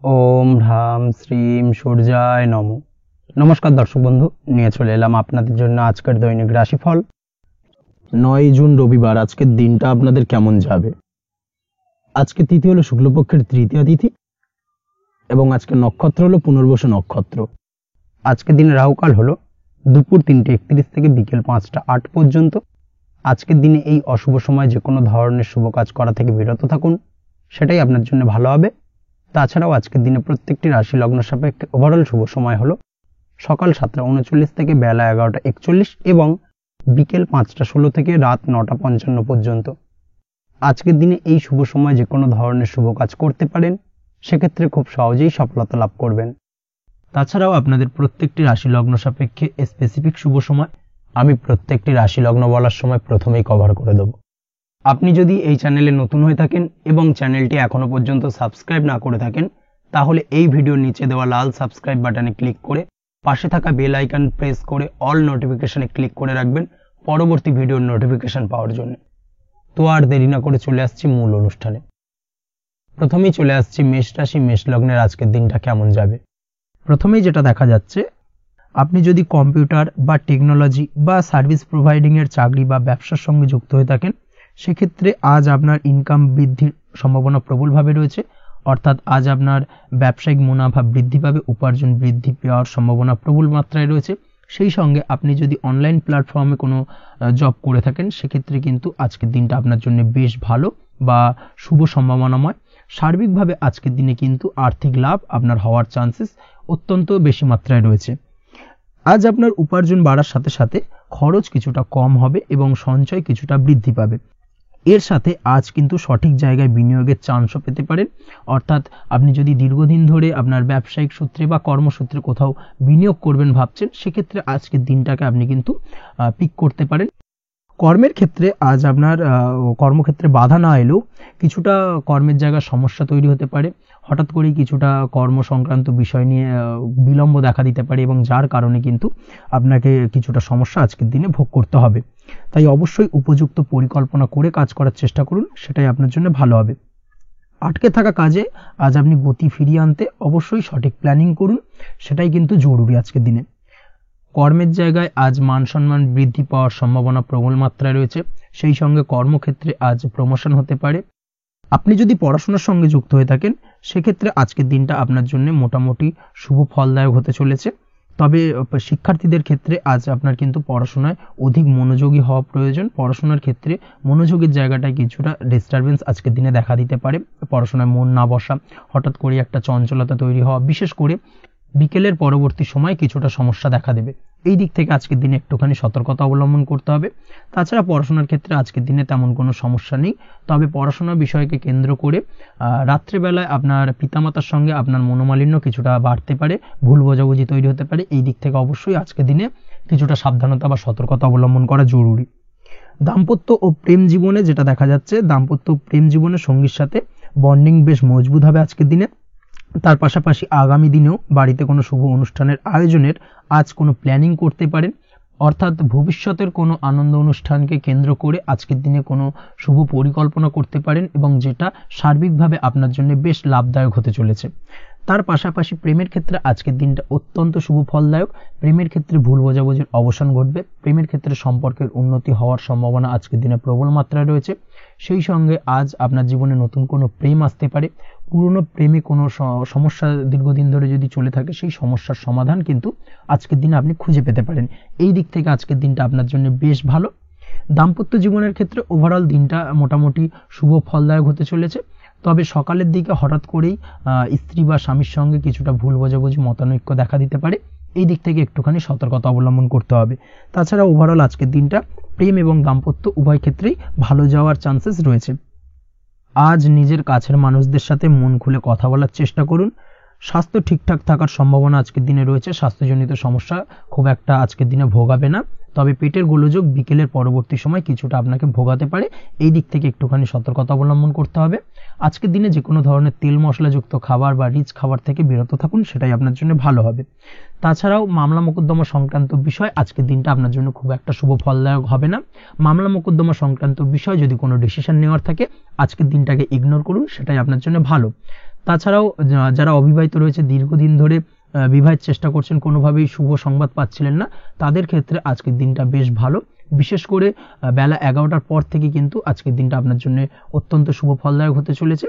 ওম হ্রাম শ্রীম সূর্যায় নম। নমস্কার দর্শক বন্ধু, নিয়ে চলে এলাম আপনাদের জন্য আজকের দৈনিক রাশিফল। 9 জুন রবিবার। আজকের দিনটা আপনাদের কেমন যাবে? আজকে তিথি হলো শুক্লপক্ষের তৃতীয়া তিথি এবং আজকে নক্ষত্র হলো পুনর্বসু নক্ষত্র। আজকের দিনে রাহুকাল হলো দুপুর 3:31 থেকে বিকেল 5টা 8 পর্যন্ত। আজকের দিনে এই অশুভ সময় যে কোনো ধরনের শুভ কাজ করা থেকে বিরত থাকুন, সেটাই আপনার জন্য ভালো হবে। তাছাড়াও আজকের দিনে প্রত্যেকটি রাশি লগ্ন সাপেক্ষে ওভারঅল শুভ সময় হলো সকাল 7টা 39 থেকে বেলা 11টা 41 এবং বিকেল 5টা 16 থেকে রাত 9টা 55 পর্যন্ত। আজকের দিনে এই শুভ সময় যে কোনো ধরনের শুভ কাজ করতে পারেন, সেক্ষেত্রে খুব সহজেই সফলতা লাভ করবেন। তাছাড়াও আপনাদের প্রত্যেকটি রাশি লগ্ন সাপেক্ষে স্পেসিফিক শুভ সময় আমি প্রত্যেকটি রাশি লগ্ন বলার সময় প্রথমেই কভার করে দেব। আপনি যদি এই চ্যানেলে নতুন হয়ে থাকেন এবং চ্যানেলটি এখনো পর্যন্ত সাবস্ক্রাইব না করে থাকেন, তাহলে এই ভিডিওর নিচে দেওয়া লাল সাবস্ক্রাইব বাটনে ক্লিক করে পাশে থাকা বেল আইকন প্রেস করে অল নোটিফিকেশনে ক্লিক করে রাখবেন পরবর্তী ভিডিওর নোটিফিকেশন পাওয়ার জন্য। তো আর দেরি না করে চলে আসছি মূল অনুষ্ঠানে। প্রথমেই চলে আসছি মেষ রাশি মেষ লগ্নের আজকের দিনটা কেমন যাবে। প্রথমেই যেটা দেখা যাচ্ছে, আপনি যদি কম্পিউটার বা টেকনোলজি বা সার্ভিস প্রোভাইডিং এর চাকরি বা ব্যবসার সঙ্গে যুক্ত হয়ে থাকেন, সেক্ষেত্রে আজ আপনার ইনকাম বৃদ্ধির সম্ভাবনা প্রবলভাবে রয়েছে। অর্থাৎ আজ আপনার ব্যবসায়িক মুনাফা বৃদ্ধি পাবে, উপার্জন বৃদ্ধি পাওয়ার সম্ভাবনা প্রবল মাত্রায় রয়েছে। সেই সঙ্গে আপনি যদি অনলাইন প্ল্যাটফর্মে কোনো জব করে থাকেন, সেক্ষেত্রে কিন্তু আজকের দিনটা আপনার জন্য বেশ ভালো বা শুভ সম্ভাবনাময়। সার্বিকভাবে আজকের দিনে কিন্তু আর্থিক লাভ আপনার হওয়ার চান্সেস অত্যন্ত বেশি মাত্রায় রয়েছে। আজ আপনার উপার্জন বাড়ার সাথে সাথে খরচ কিছুটা কম হবে এবং সঞ্চয় কিছুটা বৃদ্ধি পাবে। এর সাথে আজ কিন্তু সঠিক জায়গায় বিনিয়োগের চান্সও পেতে পারেন। অর্থাৎ আপনি যদি দীর্ঘদিন ধরে আপনার ব্যবসায়িক সূত্রে বা কর্মসূত্রে কোথাও বিনিয়োগ করবেন ভাবছেন, সেক্ষেত্রে আজকের দিনটাকে আপনি কিন্তু পিক করতে পারেন। কর্মের ক্ষেত্রে আজ আপনার কর্মক্ষেত্রে বাধা না এলেও কিছুটা কর্মের জায়গায় সমস্যা তৈরি হতে পারে। হঠাৎ করেই কিছুটা কর্ম সংক্রান্ত বিষয় নিয়ে বিলম্ব দেখা দিতে পারে এবং যার কারণে কিন্তু আপনাকে কিছুটা সমস্যা আজকের দিনে ভোগ করতে হবে। তাই অবশ্যই উপযুক্ত পরিকল্পনা করে কাজ করার চেষ্টা করুন, সেটাই আপনার জন্য ভালো হবে। আটকে থাকা কাজে আজ আপনি গতি ফিরিয়ে আনতে অবশ্যই সঠিক প্ল্যানিং করুন, সেটাই কিন্তু জরুরি আজকের দিনে। কর্মের জায়গায় আজ মান সম্মান বৃদ্ধি পাওয়ার সম্ভাবনা প্রবল মাত্রায় রয়েছে। সেই সঙ্গে কর্মক্ষেত্রে আজ প্রমোশন হতে পারে। আপনি যদি পড়াশোনার সঙ্গে যুক্ত হয়ে থাকেন, সেক্ষেত্রে আজকের দিনটা আপনার জন্য মোটামুটি শুভ ফলদায়ক হতে চলেছে। তবে শিক্ষার্থীদের ক্ষেত্রে আজ আপনার কিন্তু পড়াশোনায় অধিক মনোযোগী হওয়া প্রয়োজন। পড়াশোনার ক্ষেত্রে মনোযোগের জায়গাটায় কিছুটা ডিস্টারবেন্স আজকের দিনে দেখা দিতে পারে। পড়াশোনায় মন না বসা, হঠাৎ করে একটা চঞ্চলতা তৈরি হওয়া, বিশেষ করে বিকেলের পরবর্তী সময় কিছুটা সমস্যা দেখা দেবে। এই দিক থেকে আজকের দিনে একটুখানি সতর্কতা অবলম্বন করতে হবে। তাছাড়া পড়াশোনার ক্ষেত্রে আজকের দিনে তেমন কোনো সমস্যা নেই। তবে পড়াশোনার বিষয়কে কেন্দ্র করে রাত্রেবেলায় আপনার পিতামাতার সঙ্গে আপনার মনোমালিন্য কিছুটা বাড়তে পারে, ভুল বোঝাবুঝি তৈরি হতে পারে। এই দিক থেকে অবশ্যই আজকের দিনে কিছুটা সাবধানতা বা সতর্কতা অবলম্বন করা জরুরি। দাম্পত্য ও প্রেম জীবনে যেটা দেখা যাচ্ছে, দাম্পত্য প্রেম জীবনে সঙ্গীর সাথে বন্ডিং বেশ মজবুত হবে আজকের দিনে। তার পাশাপাশি আগামী দিনেও বাড়িতে কোনো শুভ অনুষ্ঠানের আয়োজনের আজ কোনো প্ল্যানিং করতে পারেন। অর্থাৎ ভবিষ্যতের কোনো আনন্দ অনুষ্ঠানকে কেন্দ্র করে আজকের দিনে কোনো শুভ পরিকল্পনা করতে পারেন এবং যেটা সার্বিকভাবে আপনার জন্য বেশ লাভদায়ক হতে চলেছে। তার পাশাপাশি প্রেমের ক্ষেত্রে আজকের দিনটা অত্যন্ত শুভ ফলদায়ক। প্রেমের ক্ষেত্রে ভুল বোঝাবুঝির অবসান ঘটবে। প্রেমের ক্ষেত্রে সম্পর্কের উন্নতি হওয়ার সম্ভাবনা আজকের দিনে প্রবল মাত্রায় রয়েছে। সেই সঙ্গে আজ আপনার জীবনে নতুন কোনো প্রেম আসতে পারে। পুরনো প্রেমে কোনো সমস্যা দীর্ঘদিন ধরে যদি চলে থাকে, সেই সমস্যার সমাধান কিন্তু আজকের দিনে আপনি খুঁজে পেতে পারেন। এই দিক থেকে আজকের দিনটা আপনার জন্য বেশ ভালো। দাম্পত্য জীবনের ক্ষেত্রে ওভারঅল দিনটা মোটামুটি শুভ ফলদায়ক হতে চলেছে। তবে সকালের দিকে হঠাৎ করেই স্ত্রী বা স্বামীর সঙ্গে কিছুটা ভুল বোঝাবুঝি মতানৈক্য দেখা দিতে পারে। এই দিক থেকে একটুখানি সতর্কতা অবলম্বন করতে হবে। তাছাড়া ওভারঅল আজকের দিনটা প্রেম এবং দাম্পত্য উভয় ক্ষেত্রেই ভালো যাওয়ার চান্সেস রয়েছে। আজ নিজের কাছের মানুষদের সাথে মন খুলে কথা বলার চেষ্টা করুন। স্বাস্থ্য ঠিকঠাক থাকার সম্ভাবনা আজকের দিনে রয়েছে। স্বাস্থ্যজনিত সমস্যা খুব একটা আজকের দিনে ভোগাবে না। তবে পেটের গোলযোগ বিকেলের পরবর্তী সময় কিছুটা আপনাকে ভোগাতে পারে। এই দিক থেকে একটুখানি সতর্কতা অবলম্বন করতে হবে। আজকের দিনে যে কোনো ধরনের তেল মশলাযুক্ত খাবার বা রিচ খাবার থেকে বিরত থাকুন, সেটাই আপনার জন্য ভালো হবে। তাছাড়াও মামলা মোকদ্দমা সংক্রান্ত বিষয় আজকের দিনটা আপনার জন্য খুব একটা শুভ ফলদায়ক হবে না। মামলা মোকদ্দমা সংক্রান্ত বিষয় যদি কোনো ডিসিশন নেওয়ার থাকে, আজকের দিনটাকে ইগনোর করুন, সেটাই আপনার জন্য ভালো। তাছাড়াও যারা অবিবাহিত রয়েছে, দীর্ঘদিন ধরে বিবাহের চেষ্টা করছেন, কোনোভাবেই শুভ সংবাদ পাচ্ছিলেন না, তাদের ক্ষেত্রে আজকের দিনটা বেশ ভালো। বিশেষ করে বেলা 11টার পর থেকে কিন্তু আজকের দিনটা আপনার জন্য অত্যন্ত শুভ ফলদায়ক হতে চলেছে।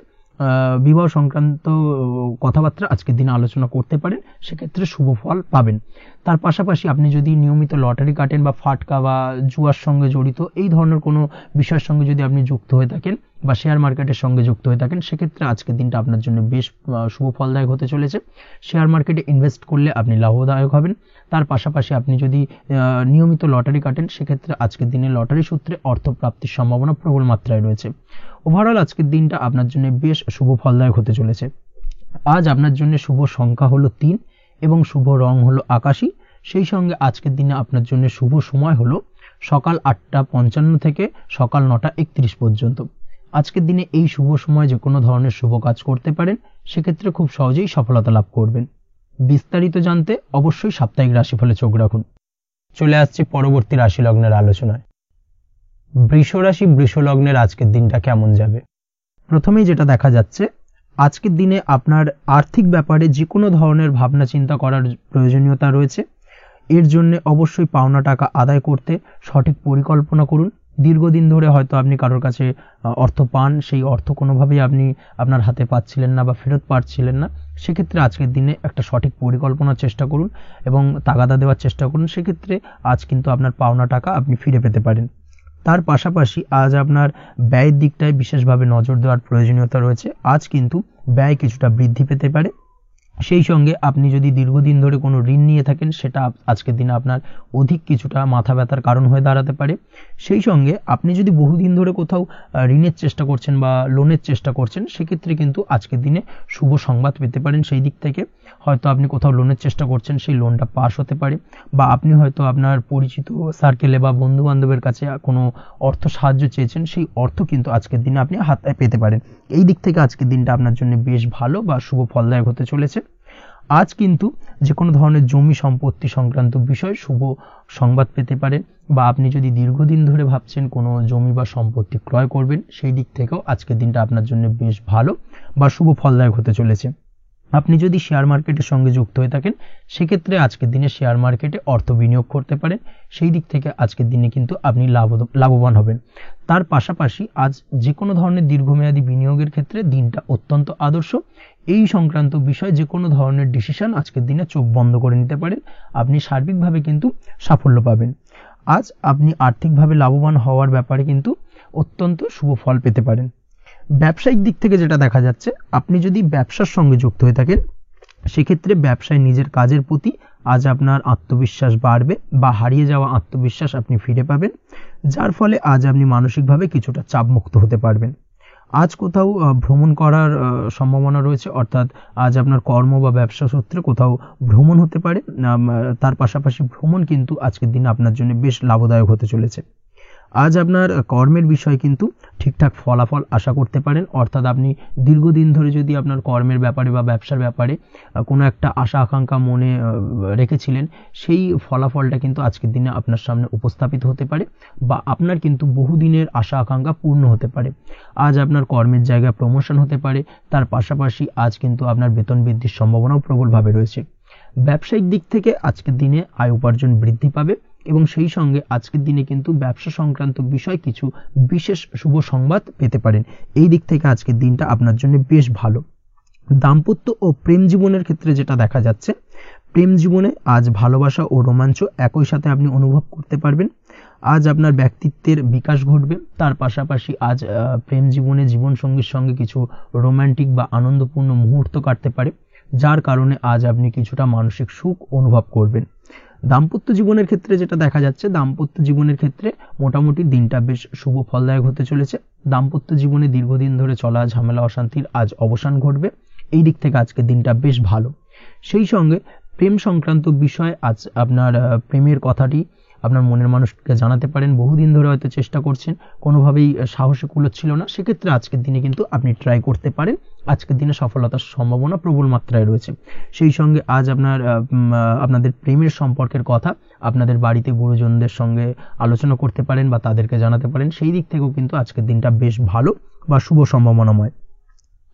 বিবাহ সংক্রান্ত কথাবার্তা আজকের দিনে আলোচনা করতে পারেন, সেক্ষেত্রে শুভ ফল পাবেন। তার পাশাপাশি আপনি যদি নিয়মিত লটারি কাটেন বা ফাটকা বা জুয়ার সঙ্গে জড়িত এই ধরনের কোনো বিষয়ের সঙ্গে যদি আপনি যুক্ত হয়ে থাকেন বা শেয়ার মার্কেটের সঙ্গে যুক্ত হয়ে থাকেন, সেক্ষেত্রে আজকের দিনটা আপনার জন্য বেশ শুভ ফলদায়ক হতে চলেছে। শেয়ার মার্কেটে ইনভেস্ট করলে আপনি লাভদায়ক হবেন। তার পাশাপাশি আপনি যদি নিয়মিত লটারি কাটেন, সেক্ষেত্রে আজকের দিনে লটারি সূত্রে অর্থ প্রাপ্তির সম্ভাবনা প্রবল মাত্রায় রয়েছে। ওভারঅল আজকের দিনটা আপনার জন্য বেশ শুভ ফলদায়ক হতে চলেছে। আজ আপনার জন্য শুভ সংখ্যা হলো 3 এবং শুভ রং হলো আকাশী। সেই সঙ্গে আজকের দিনে আপনার জন্য শুভ সময় হলো সকাল 8:55 থেকে সকাল 9:31 পর্যন্ত। আজকের দিনে এই শুভ সময় যে কোনো ধরনের শুভ কাজ করতে পারেন, সেক্ষেত্রে খুব সহজেই সফলতা লাভ করবেন। বিস্তারিত জানতে অবশ্যই সাপ্তাহিক রাশিফলে চোখ রাখুন। চলে আসছি পরবর্তী রাশি লগ্নের আলোচনায়। বৃষ রাশি, বৃষ লগ্নের আজকের দিনটা কেমন যাবে? প্রথমেই যেটা দেখা যাচ্ছে, আজকের দিনে আপনার আর্থিক ব্যাপারে যে কোনো ধরনের ভাবনা চিন্তা করার প্রয়োজনীয়তা রয়েছে। এর জন্য অবশ্যই পাওনা টাকা আদায় করতে সঠিক পরিকল্পনা করুন। দীর্ঘদিন ধরে হয়তো আপনি কারোর কাছে অর্থ পান, সেই অর্থ কোনোভাবেই আপনি আপনার হাতে পাচ্ছিলেন না বা ফেরত পাচ্ছিলেন না, সেক্ষেত্রে আজকের দিনে একটা সঠিক পরিকল্পনার চেষ্টা করুন এবং তাগাদা দেওয়ার চেষ্টা করুন। সেক্ষেত্রে আজ কিন্তু আপনার পাওনা টাকা আপনি ফিরে পেতে পারেন। তার পাশাপাশি আজ আপনার ব্যয়ের দিকটায় বিশেষভাবে নজর দেওয়ার প্রয়োজনীয়তা রয়েছে। আজ কিন্তু ব্যয় কিছুটা বৃদ্ধি পেতে পারে। সেই সঙ্গে আপনি যদি দীর্ঘদিন ধরে কোনো ঋণ নিয়ে থাকেন, সেটা আজকের দিনে আপনার অধিক কিছুটা মাথা ব্যথার কারণ হয়ে দাঁড়াতে পারে। সেই সঙ্গে আপনি যদি বহুদিন ধরে কোথাও ঋণের চেষ্টা করছেন বা লোনের চেষ্টা করছেন, সেক্ষেত্রে কিন্তু আজকের দিনে শুভ সংবাদ পেতে পারেন। সেই দিক থেকে হয়তো আপনি কোথাও লোনের চেষ্টা করছেন, সেই লোনটা পাস হতে পারে, বা আপনি হয়তো আপনার পরিচিত সার্কেলে বা বন্ধু বান্ধবের কাছে কোনো অর্থ সাহায্য চেয়েছেন, সেই অর্থ কিন্তু আজকের দিনে আপনি হাতে পেতে পারেন। এই দিক থেকে আজকের দিনটা আপনার জন্য বেশ ভালো বা শুভ ফলদায়ক হতে চলেছে। আজ কিন্তু যে কোনো ধরনের জমি সম্পত্তি সংক্রান্ত বিষয় শুভ সংবাদ পেতে পারেন, বা আপনি যদি দীর্ঘদিন ধরে ভাবছেন কোনো জমি বা সম্পত্তি ক্রয় করবেন, সেই দিক থেকেও আজকের দিনটা আপনার জন্য বেশ ভালো বা শুভ ফলদায়ক হতে চলেছে। আপনি যদি শেয়ার মার্কেটের সঙ্গে যুক্ত হয়ে থাকেন, সেক্ষেত্রে আজকের দিনে শেয়ার মার্কেটে অর্থ বিনিয়োগ করতে পারেন। সেই দিক থেকে আজকের দিনে কিন্তু আপনি লাভবান হবেন। তার পাশাপাশি আজ যে কোনো ধরনের দীর্ঘমেয়াদী বিনিয়োগের ক্ষেত্রে দিনটা অত্যন্ত আদর্শ। এই সংক্রান্ত বিষয় যে কোনো ধরনের ডিসিশন আজকের দিনে চোখ বন্ধ করে নিতে পারেন, আপনি সার্বিকভাবে কিন্তু সাফল্য পাবেন। আজ আপনি আর্থিকভাবে লাভবান হওয়ার ব্যাপারে কিন্তু অত্যন্ত শুভ ফল পেতে পারেন। ব্যবসায়িক দিক থেকে যেটা দেখা যাচ্ছে, আপনি যদি ব্যবসার সঙ্গে যুক্ত হয়ে থাকেন, সেক্ষেত্রে ব্যবসায় নিজের কাজের প্রতি আজ আপনার আত্মবিশ্বাস বাড়বে বা হারিয়ে যাওয়া আত্মবিশ্বাস আপনি ফিরে পাবেন, যার ফলে আজ আপনি মানসিকভাবে কিছুটা চাপমুক্ত হতে পারবেন। আজ কোথাও ভ্রমণ করার সম্ভাবনা রয়েছে, অর্থাৎ আজ আপনার কর্ম বা ব্যবসা সূত্রে কোথাও ভ্রমণ হতে পারে। তার পাশাপাশি ভ্রমণ কিন্তু আজকের দিনে আপনার জন্য বেশ লাভদায়ক হতে চলেছে। আজ আপনার কর্মের বিষয় কিন্তু ঠিকঠাক ফলাফল আশা করতে পারেন, অর্থাৎ আপনি দীর্ঘদিন ধরে যদি আপনার কর্মের ব্যাপারে বা ব্যবসার ব্যাপারে কোনো একটা আশা আকাঙ্ক্ষা মনে রেখেছিলেন, সেই ফলাফলটা কিন্তু আজকের দিনে আপনার সামনে উপস্থাপিত হতে পারে, বা আপনার কিন্তু বহুদিনের আশা আকাঙ্ক্ষা পূর্ণ হতে পারে। আজ আপনার কর্মের জায়গায় প্রমোশন হতে পারে। তার পাশাপাশি আজ কিন্তু আপনার বেতন বৃদ্ধির সম্ভাবনাও প্রবলভাবে রয়েছে। ব্যবসায়িক দিক থেকে আজকের দিনে আয় উপার্জন বৃদ্ধি পাবে এবং সেই সঙ্গে আজকের দিনে কিন্তু ব্যবসা সংক্রান্ত বিষয় কিছু বিশেষ শুভ সংবাদ পেতে পারেন। এই দিক থেকে আজকের দিনটা আপনার জন্য বেশ ভালো। দাম্পত্য ও প্রেম জীবনের ক্ষেত্রে যেটা দেখা যাচ্ছে, প্রেম জীবনে আজ ভালোবাসা ও রোমাঞ্চ একই সাথে আপনি অনুভব করতে পারবেন। আজ আপনার ব্যক্তিত্বের বিকাশ ঘটবে। তার পাশাপাশি আজ প্রেম জীবনে জীবনসঙ্গীর সঙ্গে কিছু রোমান্টিক বা আনন্দপূর্ণ মুহূর্ত কাটতে পারে, যার কারণে আজ আপনি কিছুটা মানসিক সুখ অনুভব করবেন। দাম্পত্য জীবনের ক্ষেত্রে যেটা দেখা যাচ্ছে, দাম্পত্য জীবনের ক্ষেত্রে মোটামুটি দিনটা বেশ শুভ ফলদায়ক হতে চলেছে। দাম্পত্য জীবনে দীর্ঘদিন ধরে চলা ঝামেলা অশান্তির আজ অবসান ঘটবে। এই দিক থেকে আজকের দিনটা বেশ ভালো। সেই সঙ্গে প্রেম সংক্রান্ত বিষয় আজ আপনার প্রেমের কথাটি আপনার মনের মানুষকে জানাতে পারেন। বহুদিন ধরে হয়তো চেষ্টা করছেন, কোনোভাবেই সাহসে কুলোচ্ছিল না, সেক্ষেত্রে আজকের দিনে কিন্তু আপনি ট্রাই করতে পারেন। আজকের দিনে সফলতার সম্ভাবনা প্রবল মাত্রায় রয়েছে। সেই সঙ্গে আজ আপনাদের প্রেমের সম্পর্কের কথা আপনাদের বাড়িতে গুরুজনদের সঙ্গে আলোচনা করতে পারেন বা তাদেরকে জানাতে পারেন। সেই দিক থেকেও কিন্তু আজকের দিনটা বেশ ভালো বা শুভ সম্ভাবনাময়।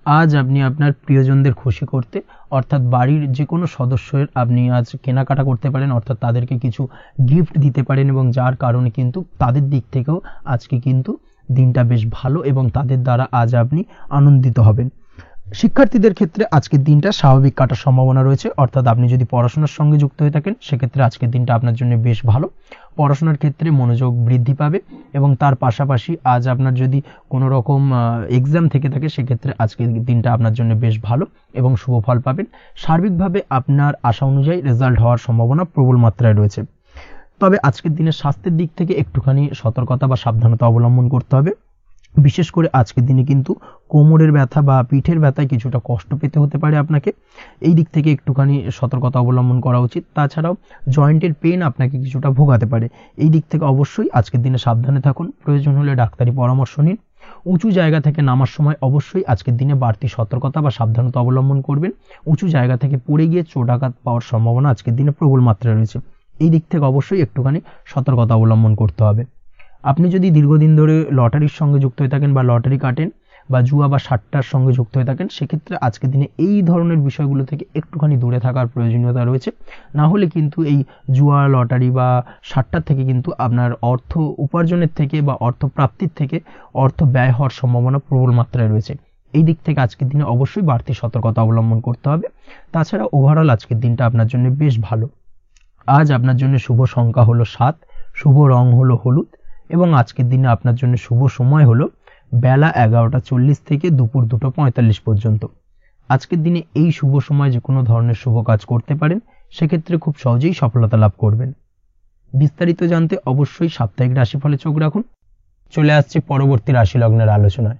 আজ আপনি আপনার প্রিয়জনদের খুশি করতে অর্থাৎ বাড়ির যে কোনো সদস্যের আপনি আজ কেনাকাটা করতে পারেন, অর্থাৎ তাদেরকে কিছু গিফট দিতে পারেন এবং যার কারণে কিন্তু তাদের দিক থেকেও আজকে কিন্তু দিনটা বেশ ভালো এবং তাদের দ্বারা আজ আপনি আনন্দিত হবেন। শিক্ষার্থীদের ক্ষেত্রে আজকের দিনটা স্বাভাবিক কাটার সম্ভাবনা রয়েছে, অর্থাৎ আপনি যদি পড়াশোনার সঙ্গে যুক্ত হয়ে থাকেন সেক্ষেত্রে আজকের দিনটা আপনার জন্য বেশ ভালো। পড়াশোনার ক্ষেত্রে মনোযোগ বৃদ্ধি পাবে এবং তার পাশাপাশি আজ আপনার যদি কোনো রকম এক্সাম থেকে থাকে সেক্ষেত্রে আজকের দিনটা আপনার জন্য বেশ ভালো এবং শুভ ফল পাবেন। সার্বিকভাবে আপনার আশা অনুযায়ী রেজাল্ট হওয়ার সম্ভাবনা প্রবল মাত্রায় রয়েছে। তবে আজকের দিনে স্বাস্থ্যের দিক থেকে একটুখানি সতর্কতা বা সাবধানতা অবলম্বন করতে হবে। বিশেষ করে আজকের দিনে কিন্তু কোমরের ব্যথা বা পিঠের ব্যথায় কিছুটা কষ্ট পেতে হতে পারে আপনাকে, এই দিক থেকে একটুখানি সতর্কতা অবলম্বন করা উচিত। তাছাড়াও জয়েন্টের পেন আপনাকে কিছুটা ভোগাতে পারে, এই দিক থেকে অবশ্যই আজকের দিনে সাবধানে থাকুন, প্রয়োজন হলে ডাক্তারি পরামর্শ নিন। উঁচু জায়গা থেকে নামার সময় অবশ্যই আজকের দিনে বাড়তি সতর্কতা বা সাবধানতা অবলম্বন করবেন। উঁচু জায়গা থেকে পড়ে গিয়ে চোটাঘাত পাওয়ার সম্ভাবনা আজকের দিনে প্রবল মাত্রায় রয়েছে, এই দিক থেকে অবশ্যই একটুখানি সতর্কতা অবলম্বন করতে হবে। আপনি যদি দীর্ঘদিন ধরে লটারির সঙ্গে যুক্ত হয়ে থাকেন বা লটারি কাটেন বা জুয়া বা সাট্টার সঙ্গে যুক্ত হয়ে থাকেন সেক্ষেত্রে আজকের দিনে এই ধরনের বিষয়গুলো থেকে একটুখানি দূরে থাকার প্রয়োজনীয়তা রয়েছে। না হলে কিন্তু এই জুয়া লটারি বা সাট্টার থেকে কিন্তু আপনার অর্থ উপার্জনের থেকে বা অর্থ প্রাপ্তির থেকে অর্থ ব্যয় হওয়ার সম্ভাবনা প্রবল মাত্রায় রয়েছে, এই দিক থেকে আজকের দিনে অবশ্যই বাড়তি সতর্কতা অবলম্বন করতে হবে। তাছাড়া ওভারঅল আজকের দিনটা আপনার জন্য বেশ ভালো। আজ আপনার জন্য শুভ সংখ্যা হলো 7, শুভ রং হলো হলুদ এবং আজকের দিনে আপনার জন্য শুভ সময় হলো বেলা 11:40 থেকে দুপুর 2:45 পর্যন্ত। আজকের দিনে এই শুভ সময় যে কোনো ধরনের শুভ কাজ করতে পারেন, সেক্ষেত্রে খুব সহজেই সফলতা লাভ করবেন। বিস্তারিত জানতে অবশ্যই সাপ্তাহিক রাশিফলে চোখ রাখুন। চলে আসছে পরবর্তী রাশি লগ্নের আলোচনায়।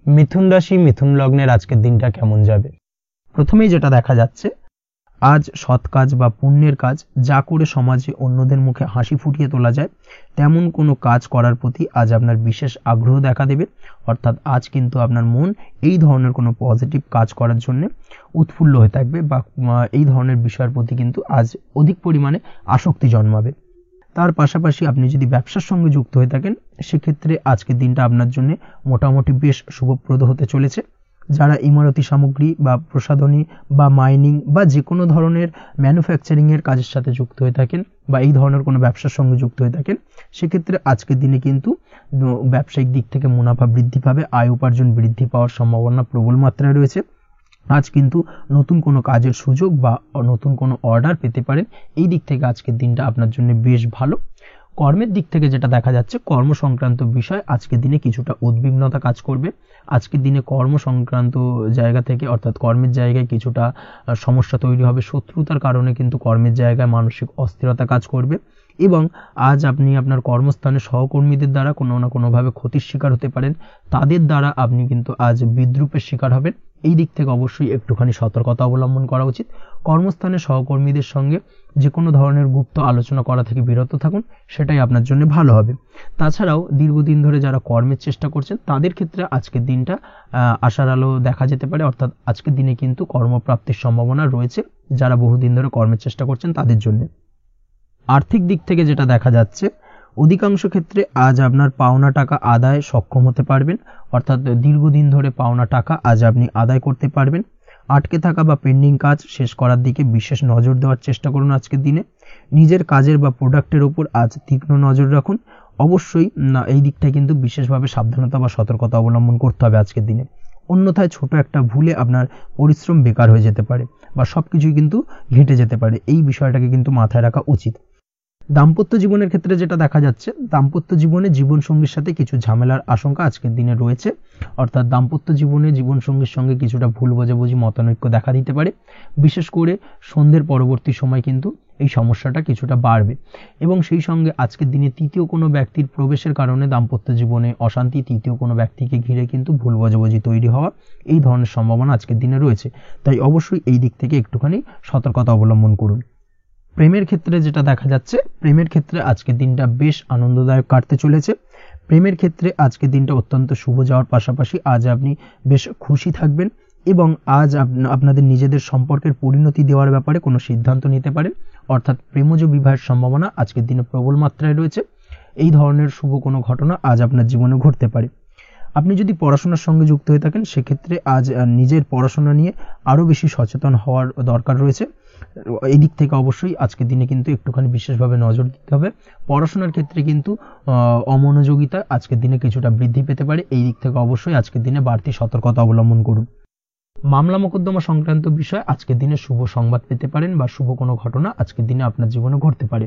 মিথুন রাশি, মিথুন লগ্নের আজকের দিনটা কেমন যাবে? প্রথমেই যেটা দেখা যাচ্ছে, আজ সৎ কাজ বা পুণ্যের কাজ যা করে সমাজে অন্যদের মুখে হাসি ফুটিয়ে তোলা যায় তেমন কোনো কাজ করার প্রতি আজ আপনার বিশেষ আগ্রহ দেখা দেবে, অর্থাৎ আজ কিন্তু আপনার মন এই ধরনের কোনো পজিটিভ কাজ করার জন্য উৎফুল্ল হয়ে থাকবে বা এই ধরনের বিষয়ের প্রতি কিন্তু আজ অধিক পরিমাণে আসক্তি জন্মাবে। তার পাশাপাশি আপনি যদি ব্যবসার সঙ্গে যুক্ত হয়ে থাকেন সেক্ষেত্রে আজকের দিনটা আপনার জন্য মোটামুটি বেশ শুভপ্রদ হতে চলেছে। যারা ইমারতি সামগ্রী বা প্রসাধনী বা মাইনিং বা যে কোনো ধরনের ম্যানুফ্যাকচারিংয়ের কাজের সাথে যুক্ত হয়ে থাকেন বা এই ধরনের কোনো ব্যবসার সঙ্গে যুক্ত হয়ে থাকেন সেক্ষেত্রে আজকের দিনে কিন্তু ব্যবসায়িক দিক থেকে মুনাফা বৃদ্ধি পাবে, আয় উপার্জন বৃদ্ধি পাওয়ার সম্ভাবনা প্রবল মাত্রায় রয়েছে। আজ কিন্তু নতুন কোনো কাজের সুযোগ বা নতুন কোনো অর্ডার পেতে পারেন, এই দিক থেকে আজকের দিনটা আপনার জন্য বেশ ভালো। কর্মের দিক থেকে যেটা দেখা যাচ্ছে, কর্ম সংক্রান্ত বিষয় আজকের দিনে কিছুটা উদ্বিগ্নতা কাজ করবে। আজকের দিনে কর্ম সংক্রান্ত জায়গা থেকে অর্থাৎ কর্মের জায়গায় কিছুটা সমস্যা তৈরি হবে, শত্রুতার কারণে কিন্তু কর্মের জায়গায় মানসিক অস্থিরতা কাজ করবে এবং আজ আপনি আপনার কর্মস্থানে সহকর্মীদের দ্বারা কোনো না কোনোভাবে ক্ষতির শিকার হতে পারেন, তাদের দ্বারা আপনি কিন্তু আজ বিদ্রূপের শিকার হবেন, এই দিক থেকে অবশ্যই একটুখানি সতর্কতা অবলম্বন করা উচিত। কর্মস্থানে সহকর্মীদের সঙ্গে যে কোনো ধরনের গুপ্ত আলোচনা করা থেকে বিরত থাকুন, সেটাই আপনার জন্য ভালো হবে। তাছাড়াও দীর্ঘদিন ধরে যারা কর্মের চেষ্টা করছেন তাদের ক্ষেত্রে আজকের দিনটা আশার আলো দেখা যেতে পারে, অর্থাৎ আজকের দিনে কিন্তু কর্মপ্রাপ্তির সম্ভাবনা রয়েছে যারা বহুদিন ধরে কর্মের চেষ্টা করছেন তাদের জন্য। আর্থিক দিক থেকে যেটা দেখা যাচ্ছে, অধিকাংশ ক্ষেত্রে আজ আপনার পাওনা টাকা আদায় সক্ষম হতে পারবেন, অর্থাৎ দীর্ঘদিন ধরে পাওনা টাকা আজ আপনি আদায় করতে পারবেন। আটকে থাকা বা পেন্ডিং কাজ শেষ করার দিকে বিশেষ নজর দেওয়ার চেষ্টা করুন আজকের দিনে। নিজের কাজের বা প্রোডাক্টের উপর আজ তীক্ষ্ণ নজর রাখুন। অবশ্যই এই দিকটায় কিন্তু বিশেষভাবে সাবধানতা বা সতর্কতা অবলম্বন করতে হবে আজকের দিনে, অন্যথায় ছোট একটা ভুলে আপনার পরিশ্রম বেকার হয়ে যেতে পারে বা সবকিছুই কিন্তু ঘেটে যেতে পারে, এই বিষয়টাকে কিন্তু মাথায় রাখা উচিত। দাম্পত্য জীবনের ক্ষেত্রে যেটা দেখা যাচ্ছে, দাম্পত্য জীবনে জীবনসঙ্গীর সাথে কিছু ঝামেলার আশঙ্কা আজকের দিনে রয়েছে, অর্থাৎ দাম্পত্য জীবনে জীবনসঙ্গীর সঙ্গে কিছুটা ভুল বোঝাবুঝি মতানৈক্য দেখা দিতে পারে। বিশেষ করে সন্ধ্যের পরবর্তী সময় কিন্তু এই সমস্যাটা কিছুটা বাড়বে এবং সেই সঙ্গে আজকের দিনে তৃতীয় কোনো ব্যক্তির প্রবেশের কারণে দাম্পত্য জীবনে অশান্তি, তৃতীয় কোনো ব্যক্তিকে ঘিরে কিন্তু ভুল বোঝাবুঝি তৈরি হওয়া, এই ধরনের সম্ভাবনা আজকের দিনে রয়েছে। তাই অবশ্যই এই দিক থেকে একটুখানি সতর্কতা অবলম্বন করুন। প্রেমের ক্ষেত্রে যেটা দেখা যাচ্ছে, প্রেমের ক্ষেত্রে আজকের দিনটা বেশ আনন্দদায়ক কাটতে চলেছে। প্রেমের ক্ষেত্রে আজকের দিনটা অত্যন্ত শুভ যাওয়ার পাশাপাশি আজ আপনি বেশ খুশি থাকবেন এবং আজ আপনাদের নিজেদের সম্পর্কের পরিণতি দেওয়ার ব্যাপারে কোনো সিদ্ধান্ত নিতে পারেন, অর্থাৎ প্রেমজ বিবাহের সম্ভাবনা আজকের দিনে প্রবল মাত্রায় রয়েছে। এই ধরনের শুভ কোনো ঘটনা আজ আপনার জীবনে ঘটতে পারে। আপনি যদি পড়াশোনার সঙ্গে যুক্ত হয়ে থাকেন সেক্ষেত্রে আজ নিজের পড়াশোনা নিয়ে আরও বেশি সচেতন হওয়ার দরকার রয়েছে। এই দিক থেকে অবশ্যই আজকের দিনে কিন্তু একটুখানি বিশেষভাবে নজর দিতে হবে। পড়াশোনার ক্ষেত্রে কিন্তু অমনোযোগিতা আজকের দিনে কিছুটা বৃদ্ধি পেতে পারে। এই দিক থেকে অবশ্যই আজকের দিনে বাড়তি সতর্কতা অবলম্বন করুন। মামলা মোকদ্দমা সংক্রান্ত বিষয় আজকের দিনে শুভ সংবাদ পেতে পারেন বা শুভ কোনো ঘটনা আজকের দিনে আপনার জীবনে ঘটতে পারে।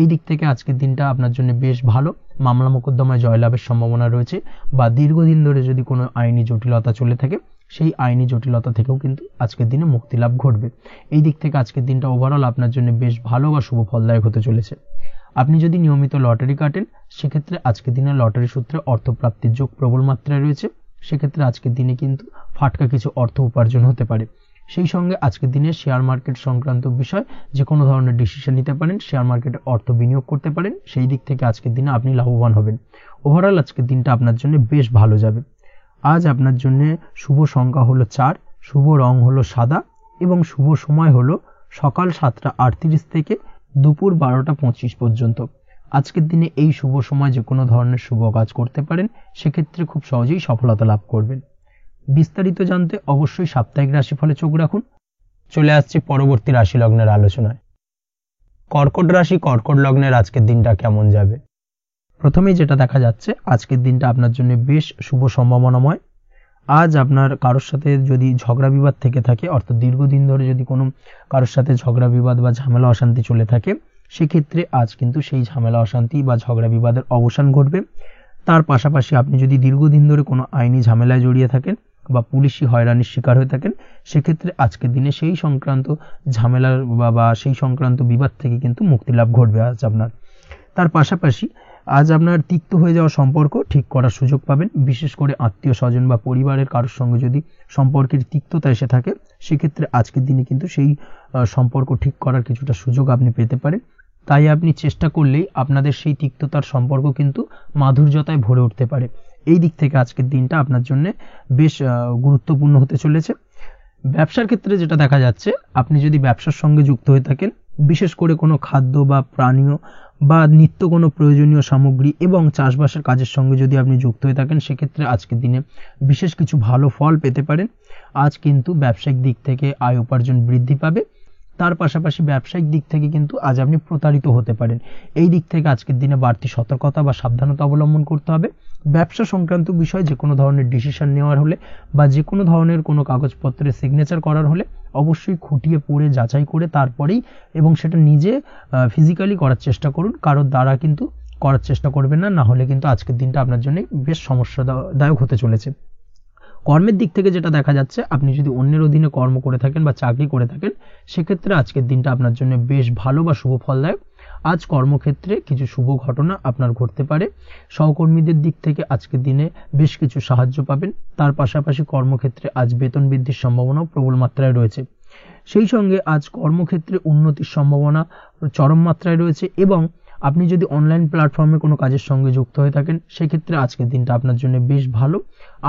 এই দিক থেকে আজকের দিনটা আপনার জন্য বেশ ভালো। মামলা মোকদ্দমায় জয়লাভের সম্ভাবনা রয়েছে, বা দীর্ঘদিন ধরে যদি কোনো আইনি জটিলতা চলে থাকে সেই আইনি জটিলতা থেকেও কিন্তু আজকের দিনে মুক্তি লাভ ঘটবে। এই দিক থেকে আজকের দিনটা ওভারঅল আপনার জন্য বেশ ভালো বা শুভ ফলদায়ক হতে চলেছে। আপনি যদি নিয়মিত লটারি কাটেন সেক্ষেত্রে আজকের দিনে লটারি সূত্রে অর্থপ্রাপ্তির যোগ প্রবল মাত্রায় রয়েছে। সেক্ষেত্রে আজকের দিনে কিন্তু ফাটকা কিছু অর্থ উপার্জন হতে পারে। সেই সঙ্গে আজকের দিনে শেয়ার মার্কেট সংক্রান্ত বিষয় যে কোনো ধরনের ডিসিশন নিতে পারেন, শেয়ার মার্কেটে অর্থ বিনিয়োগ করতে পারেন। সেই দিক থেকে আজকের দিনে আপনি লাভবান হবেন। ওভারঅল আজকের দিনটা আপনার জন্য বেশ ভালো যাবে। আজ আপনার জন্য শুভ সংখ্যা হলো 4, শুভ রং হলো সাদা এবং শুভ সময় হলো সকাল 7টা 38 থেকে দুপুর 12টা 25 পর্যন্ত। আজকের দিনে এই শুভ সময় যে কোনো ধরনের শুভ কাজ করতে পারেন, সেক্ষেত্রে খুব সহজেই সফলতা লাভ করবেন। বিস্তারিত জানতে অবশ্যই সাপ্তাহিক রাশিফলে চোখ রাখুন। চলে আসছি পরবর্তী রাশি লগ্নের আলোচনায়। কর্কট রাশি, কর্কট লগ্নের আজকের দিনটা কেমন যাবে? প্রথমেই যেটা দেখা যাচ্ছে আজকের দিনটা আপনার জন্য বেশ শুভ সম্ভাবনাময়। আজ আপনার কারোর সাথে যদি ঝগড়া বিবাদ থেকে থাকে, অর্থাৎ দীর্ঘদিন ধরে যদি কোনো কারোর সাথে ঝগড়া বিবাদ বা ঝামেলা অশান্তি চলে থাকে, সেক্ষেত্রে আজ কিন্তু সেই ঝামেলা অশান্তি বা ঝগড়া বিবাদের অবসান ঘটবে। তার পাশাপাশি আপনি যদি দীর্ঘদিন ধরে কোনো আইনি ঝামেলায় জড়িয়ে থাকেন বা পুলিশি হয়রানির শিকার হয়ে থাকেন, সেক্ষেত্রে আজকের দিনে সেই সংক্রান্ত ঝামেলার বা সেই সংক্রান্ত বিবাদ থেকে কিন্তু মুক্তি লাভ ঘটবে আজ আপনার। তার পাশাপাশি আজ আপনার তিক্ত হয়ে যাওয়া সম্পর্ক ঠিক করার সুযোগ পাবেন। বিশেষ করে আত্মীয় স্বজন বা পরিবারের কারোর সঙ্গে যদি সম্পর্কের তিক্ততা এসে থাকে, সেক্ষেত্রে আজকের দিনে কিন্তু সেই সম্পর্ক ঠিক করার কিছুটা সুযোগ আপনি পেতে পারেন। তাই আপনি চেষ্টা করলেই আপনাদের সেই তিক্ততার সম্পর্ক কিন্তু মাধুর্যতায় ভরে উঠতে পারে। এই দিক থেকে আজকের দিনটা আপনার জন্য বেশ গুরুত্বপূর্ণ হতে চলেছে। ব্যবসার ক্ষেত্রে যেটা দেখা যাচ্ছে, আপনি যদি ব্যবসার সঙ্গে যুক্ত হয়ে থাকেন, বিশেষ করে কোনো খাদ্য বা পানীয় বা নিত্য কোনো প্রয়োজনীয় সামগ্রী এবং চাষবাসের কাজের সঙ্গে যদি আপনি যুক্ত হয়ে থাকেন, সেক্ষেত্রে আজকের দিনে বিশেষ কিছু ভালো ফল পেতে পারেন। আজ কিন্তু ব্যবসায়িক দিক থেকে আয় উপার্জন বৃদ্ধি পাবে। তার পাশাপাশি ব্যবসায়িক দিক থেকে কিন্তু আজ আপনি প্রতারিত হতে পারেন। এই দিক থেকে আজকের দিনে বাড়তি সতর্কতা বা সাবধানতা অবলম্বন করতে হবে। ব্যবসা সংক্রান্ত বিষয় যে কোনো ধরনের ডিসিশন নেওয়ার হলে বা যে কোনো ধরনের কোনো কাগজপত্রে সিগনেচার করার হলে অবশ্যই খুঁটিয়ে পড়ে যাচাই করে তারপরেই, এবং সেটা নিজে ফিজিক্যালি করার চেষ্টা করুন। কারোর দ্বারা কিন্তু করার চেষ্টা করবেন না, না হলে কিন্তু আজকের দিনটা আপনার জন্য বেশ সমস্যাদায়ক হতে চলেছে। কর্মের দিক থেকে যেটা দেখা যাচ্ছে, আপনি যদি অন্যের অধীনে কর্ম করে থাকেন বা চাকরি করে থাকেন, সেক্ষেত্রে আজকের দিনটা আপনার জন্য বেশ ভালো বা শুভ ফলদায়ক। আজ কর্মক্ষেত্রে কিছু শুভ ঘটনা আপনার ঘটতে পারে। সহকর্মীদের দিক থেকে আজকের দিনে বেশ কিছু সাহায্য পাবেন। তার পাশাপাশি কর্মক্ষেত্রে আজ বেতন বৃদ্ধির সম্ভাবনাও প্রবল মাত্রায় রয়েছে। সেই সঙ্গে আজ কর্মক্ষেত্রে উন্নতির সম্ভাবনা চরম মাত্রায় রয়েছে। এবং আপনি যদি অনলাইন প্ল্যাটফর্মে কোনো কাজের সঙ্গে যুক্ত হয়ে থাকেন, সেক্ষেত্রে আজকের দিনটা আপনার জন্য বেশ ভালো।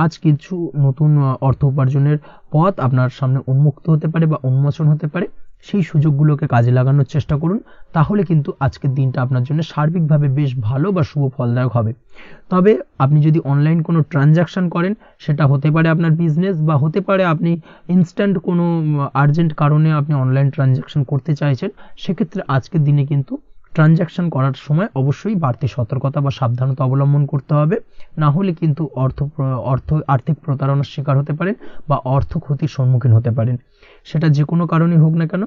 আজ কিছু নতুন অর্থ উপার্জনের পথ আপনার সামনে উন্মুক্ত হতে পারে বা উন্মোচন হতে পারে। সেই সুযোগগুলোকে কাজে লাগানোর চেষ্টা করুন, তাহলে কিন্তু আজকের দিনটা আপনার জন্য সার্বিকভাবে বেশ ভালো বা শুভ ফলদায়ক হবে। তবে আপনি যদি অনলাইন কোনো ট্রানজাকশন করেন, সেটা হতে পারে আপনার বিজনেস বা হতে পারে আপনি ইনস্ট্যান্ট কোনো আর্জেন্ট কারণে আপনি অনলাইন ট্রানজাকশন করতে চাইছেন, সেক্ষেত্রে আজকের দিনে কিন্তু ট্রানজাকশন করার সময় অবশ্যই বাড়তি সতর্কতা বা সাবধানতা অবলম্বন করতে হবে। না হলে কিন্তু আর্থিক প্রতারণার শিকার হতে পারেন বা অর্থ ক্ষতির সম্মুখীন হতে পারেন। সেটা যে কোনো কারণেই হোক না কেন,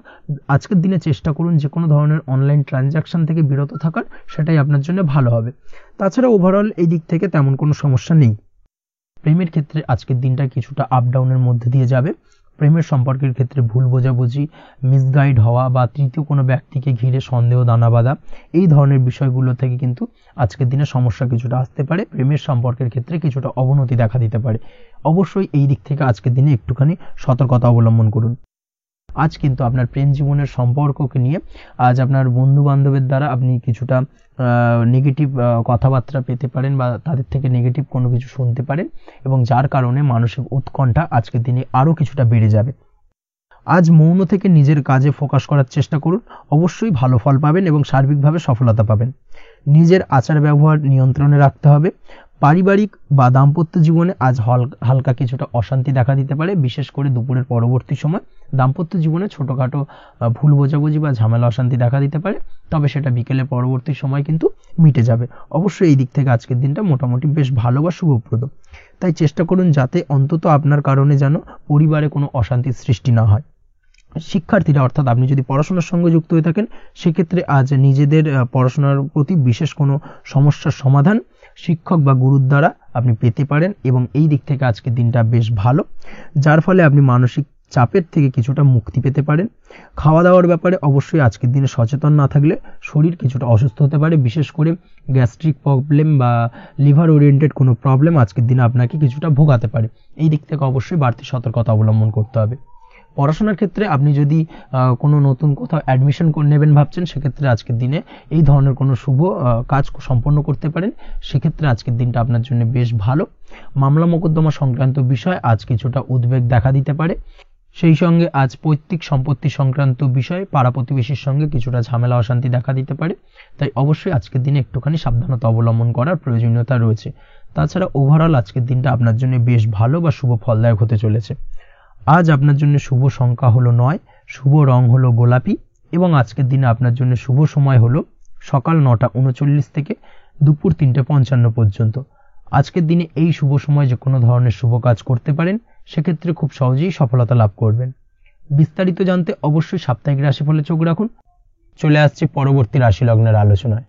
আজকের দিনে চেষ্টা করুন যে কোনো ধরনের অনলাইন ট্রানজাকশন থেকে বিরত থাকার, সেটাই আপনার জন্য ভালো হবে। তাছাড়া ওভারঅল এই দিক থেকে তেমন কোনো সমস্যা নেই। প্রেমের ক্ষেত্রে আজকের দিনটা কিছুটা আপ ডাউনের মধ্যে দিয়ে যাবে। প্রেমের সম্পর্কের ক্ষেত্রে ভুল বোঝাবুঝি, মিসগাইড হওয়া বা তৃতীয় কোনো ব্যক্তিকে ঘিরে সন্দেহ দানা বাঁধা, এই ধরনের বিষয়গুলো থেকে কিন্তু আজকের দিনে সমস্যা কিছুটা আসতে পারে। প্রেমের সম্পর্কের ক্ষেত্রে কিছুটা অবনতি দেখা দিতে পারে। অবশ্যই এই দিক থেকে আজকের দিনে একটুখানি সতর্কতা অবলম্বন করুন। আজ কিন্তু আপনার প্রেম জীবনের সম্পর্ককে নিয়ে আজ আপনার বন্ধু বান্ধবের দ্বারা আপনি কিছুটা নেগেটিভ কথাবার্তা পেতে পারেন বা তাদের থেকে নেগেটিভ কোনো কিছু শুনতে পারেন, এবং যার কারণে মানসিক উৎকণ্ঠা আজকের দিনে আরও কিছুটা বেড়ে যাবে। আজ মৌন থেকে নিজের কাজে ফোকাস করার চেষ্টা করুন, অবশ্যই ভালো ফল পাবেন এবং সার্বিকভাবে সফলতা পাবেন। নিজের আচার ব্যবহার নিয়ন্ত্রণে রাখতে হবে। পারিবারিক বা দাম্পত্য জীবনে আজ হালকা কিছুটা অশান্তি দেখা দিতে পারে, বিশেষ করে দুপুরের পরবর্তী সময় দাম্পত্য জীবনে ছোটখাটো ভুল বোঝাবুঝি বা ঝামেলা অশান্তি দেখা দিতে পারে, তবে সেটা বিকেলের পরবর্তী সময় কিন্তু মিটে যাবে। অবশ্যই এই দিক থেকে আজকের দিনটা মোটামুটি বেশ ভালো বা শুভপ্রদ। তাই চেষ্টা করুন যাতে অন্তত আপনার কারণে যেন পরিবারে কোনো অশান্তির সৃষ্টি না হয়। শিক্ষার্থীরা অর্থাৎ আপনি যদি পড়াশোনার সঙ্গে যুক্ত হয়ে থাকেন, সেক্ষেত্রে আজ নিজেদের পড়াশোনার প্রতি বিশেষ কোনো সমস্যার সমাধান শিক্ষক বা গুরুর দ্বারা আপনি পেতে পারেন, এবং এই দিক থেকে আজকের দিনটা বেশ ভালো, যার ফলে আপনি মানসিক চাপের থেকে কিছুটা মুক্তি পেতে পারেন। খাওয়া দাওয়ার ব্যাপারে অবশ্যই আজকের দিনে সচেতন না থাকলে শরীর কিছুটা অসুস্থ হতে পারে, বিশেষ করে গ্যাস্ট্রিক প্রবলেম বা লিভার ওরিয়েন্টেড কোনো প্রবলেম আজকের দিনে আপনাকে কিছুটা ভোগাতে পারে। এই দিক থেকে অবশ্যই বাড়তি সতর্কতা অবলম্বন করতে হবে। পড়াশোনার ক্ষেত্রে আপনি যদি কোনো নতুন কোথাও অ্যাডমিশন নেবেন ভাবছেন, সেক্ষেত্রে আজকের দিনে এই ধরনের কোনো শুভ কাজ সম্পন্ন করতে পারেন, সেক্ষেত্রে আজকের দিনটা আপনার জন্য বেশ ভালো। মামলা মোকদ্দমা সংক্রান্ত বিষয় আজ কিছুটা উদ্বেগ দেখা দিতে পারে, সেই সঙ্গে আজ পৈতৃক সম্পত্তি সংক্রান্ত বিষয়ে পাড়া প্রতিবেশীর সঙ্গে কিছুটা ঝামেলা অশান্তি দেখা দিতে পারে, তাই অবশ্যই আজকের দিনে একটুখানি সাবধানতা অবলম্বন করার প্রয়োজনীয়তা রয়েছে। তাছাড়া ওভারঅল আজকের দিনটা আপনার জন্য বেশ ভালো বা শুভ ফলদায়ক হতে চলেছে। আজ আপনার জন্য শুভ সংখ্যা হলো 9, শুভ রং হলো গোলাপি, এবং আজকের দিনে আপনার জন্য শুভ সময় হলো সকাল 9:39 থেকে দুপুর 3:55 পর্যন্ত। আজকের দিনে এই শুভ সময় যে কোনো ধরনের শুভ কাজ করতে পারেন, সেক্ষেত্রে খুব সহজেই সফলতা লাভ করবেন। বিস্তারিত জানতে অবশ্যই সাপ্তাহিক রাশিফলে চোখ রাখুন। চলে আসছে পরবর্তী রাশি লগ্নের আলোচনায়।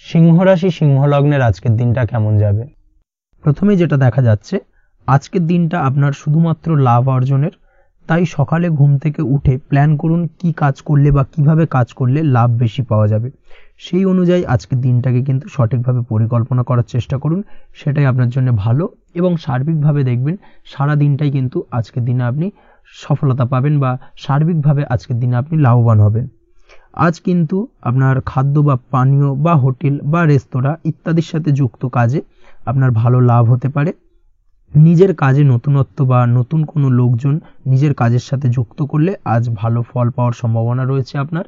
সিংহ রাশি, সিংহ লগ্নের আজকের দিনটা কেমন যাবে? প্রথমে যেটা দেখা যাচ্ছে, আজকের দিনটা আপনার শুধুমাত্র লাভ অর্জনের, তাই সকালে ঘুম থেকে উঠে প্ল্যান করুন কি কাজ করলে বা কিভাবে কাজ করলে লাভ বেশি পাওয়া যাবে। সেই অনুযায়ী আজকের দিনটাকে কিন্তু সঠিকভাবে পরিকল্পনা করার চেষ্টা করুন, সেটাই আপনার জন্য ভালো, এবং সার্বিকভাবে দেখবেন সারা দিনটাই কিন্তু আজকের দিনে আপনি সফলতা পাবেন বা সার্বিকভাবে আজকের দিনে আপনি লাভবান হবেন। আজ কিন্তু আপনার খাদ্য বা পানীয় বা হোটেল বা রেস্তোরাঁ ইত্যাদির সাথে যুক্ত কাজে আপনার ভালো লাভ হতে পারে। নিজের কাজে নতুনত্ব বা নতুন কোনো লোকজন নিজের কাজের সাথে যুক্ত করলে আজ ভালো ফল পাওয়ার সম্ভাবনা রয়েছে আপনার।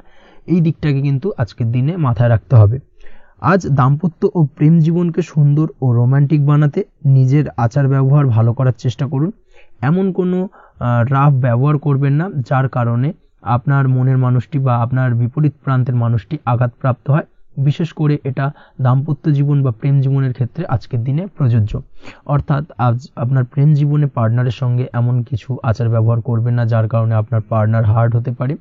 এই দিকটাকে কিন্তু আজকের দিনে মাথায় রাখতে হবে। আজ দাম্পত্য ও প্রেম জীবনকে সুন্দর ও রোমান্টিক বানাতে নিজের আচার ব্যবহার ভালো করার চেষ্টা করুন। এমন কোনো রাফ ব্যবহার করবেন না যার কারণে আপনার মনের মানুষটি বা আপনার বিপরীত প্রান্তের মানুষটি আঘাতপ্রাপ্ত হয়। বিশেষ করে এটা দাম্পত্য জীবন বা প্রেম জীবনের ক্ষেত্রে আজকের দিনে প্রযোজ্য। অর্থাৎ আজ আপনার প্রেম জীবনে পার্টনারের সঙ্গে এমন কিছু আচার ব্যবহার করবেন না যার কারণে আপনার পার্টনার হার্ট হতে পারে,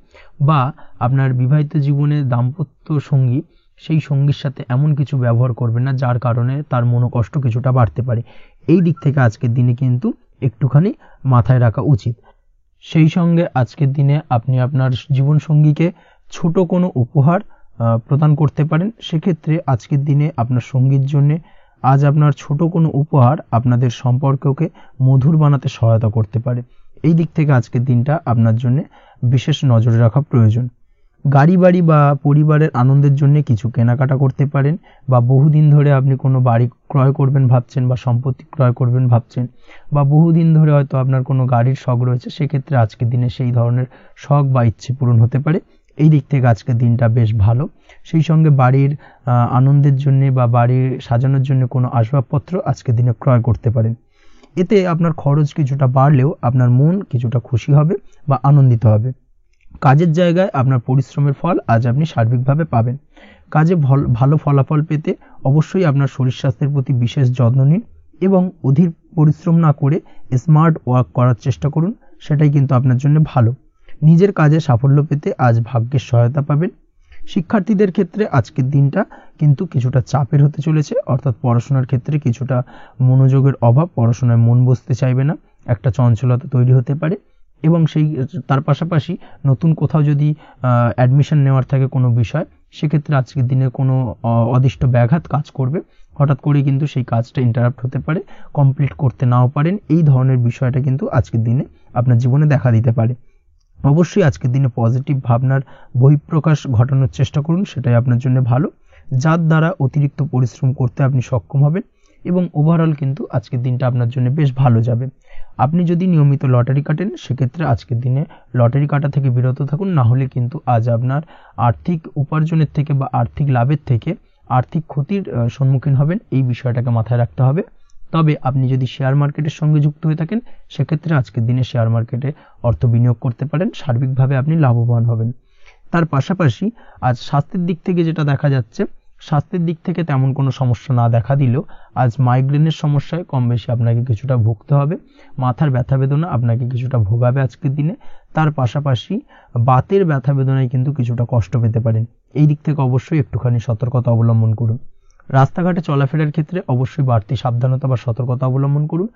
বা আপনার বিবাহিত জীবনে দাম্পত্য সঙ্গী সেই সঙ্গীর সাথে এমন কিছু ব্যবহার করবেন না যার কারণে তার মনোকষ্ট কিছুটা বাড়তে পারে। এই দিক থেকে আজকের দিনে কিন্তু একটুখানি মাথায় রাখা উচিত। সেই সঙ্গে আজকের দিনে আপনি আপনার জীবনসঙ্গীকে ছোট কোনো উপহার প্রদান করতে পারেন। সেক্ষেত্রে আজকের দিনে আপনার সঙ্গীর জন্য আজ আপনার ছোট কোনো উপহার আপনাদের সম্পর্ককে মধুর বানাতে সহায়তা করতে পারে। এই দিক থেকে আজকের দিনটা আপনার জন্য বিশেষ নজরে রাখা প্রয়োজন। গাড়ি বাড়ি বা পরিবারের আনন্দের জন্য কিছু কেনাকাটা করতে পারেন, বা বহুদিন ধরে আপনি কোনো বাড়ি ক্রয় করবেন ভাবছেন বা সম্পত্তি ক্রয় করবেন ভাবছেন, বা বহুদিন ধরে হয়তো আপনার কোনো গাড়ির শখ রয়েছে, সেক্ষেত্রে আজকের দিনে সেই ধরনের শখ বা ইচ্ছে পূরণ হতে পারে। এই দিক থেকে আজকের দিনটা বেশ ভালো। সেই সঙ্গে বাড়ির আনন্দের জন্য বা বাড়ির সাজানোর জন্য কোনো আসবাবপত্র আজকের দিনে ক্রয় করতে পারেন। এতে আপনার খরচ কিছুটা বাড়লেও আপনার মন কিছুটা খুশি হবে বা আনন্দিত হবে। কাজের জায়গায় আপনার পরিশ্রমের ফল আজ আপনি সার্বিকভাবে পাবেন। কাজে ভালো ফলাফল পেতে অবশ্যই আপনার শরীর স্বাস্থ্যের প্রতি বিশেষ যত্ন নিন, এবং অধীর পরিশ্রম না করে স্মার্ট ওয়ার্ক করার চেষ্টা করুন, সেটাই কিন্তু আপনার জন্য ভালো। নিজের কাজে সাফল্য পেতে আজ ভাগ্যের সহায়তা পাবেন। শিক্ষার্থীদের ক্ষেত্রে আজকের দিনটা কিন্তু কিছুটা চাপের হতে চলেছে, অর্থাৎ পড়াশোনার ক্ষেত্রে কিছুটা মনোযোগের অভাব, পড়াশোনায় মন বসতে চাইবে না, একটা চঞ্চলতা তৈরি হতে পারে, এবং তার পাশাপাশি নতুন কোথাও যদি অ্যাডমিশন নেওয়ার থাকে কোনো বিষয়, সেক্ষেত্রে আজকের দিনে কোনো অদিষ্ট ব্যাঘাত কাজ করবে, হঠাৎ করে কিন্তু সেই কাজটা ইন্টারাপ্ট হতে পারে, কমপ্লিট করতে নাও পারেন। এই ধরনের বিষয়টা কিন্তু আজকের দিনে আপনার জীবনে দেখা দিতে পারে। অবশ্যই আজকের দিনে পজিটিভ ভাবনার বহিঃপ্রকাশ ঘটানোর চেষ্টা করুন, সেটাই আপনার জন্য ভালো, যার দ্বারা অতিরিক্ত পরিশ্রম করতে আপনি সক্ষম হবেন, এবং ওভারঅল কিন্তু আজকের দিনটা আপনার জন্য বেশ ভালো যাবে। আপনি যদি নিয়মিত লটারি কাটেন, সেক্ষেত্রে আজকের দিনে লটারি কাটা থেকে বিরত থাকুন, না হলে কিন্তু আজ আপনার আর্থিক উপার্জনের থেকে বা আর্থিক লাভের থেকে আর্থিক ক্ষতির সম্মুখীন হবেন, এই বিষয়টাকে মাথায় রাখতে হবে। তবে আপনি যদি শেয়ার মার্কেটের সঙ্গে যুক্ত হয়ে থাকেন সেক্ষেত্রে আজকের দিনে শেয়ার মার্কেটে অর্থ বিনিয়োগ করতে পারেন, সার্বিকভাবে আপনি লাভবান হবেন। তার পাশাপাশি আজ স্বাস্থ্যের দিক থেকে যেটা দেখা যাচ্ছে, স্বাস্থ্যের দিক থেকে তেমন কোনো সমস্যা না দেখা দিলেও আজ মাইগ্রেনের সমস্যায় কম বেশি আপনাকে কিছুটা ভুগতে হবে, মাথার ব্যথা বেদনা আপনাকে কিছুটা ভোগাবে আজকের দিনে। তার পাশাপাশি বাতের ব্যথা বেদনায় কিন্তু কিছুটা কষ্ট পেতে পারেন, এই দিক থেকে অবশ্যই একটুখানি সতর্কতা অবলম্বন করুন। রাস্তাঘাটে চলাফেরার ক্ষেত্রে অবশ্যই বাড়তি সাবধানতা বা সতর্কতা অবলম্বন করুন।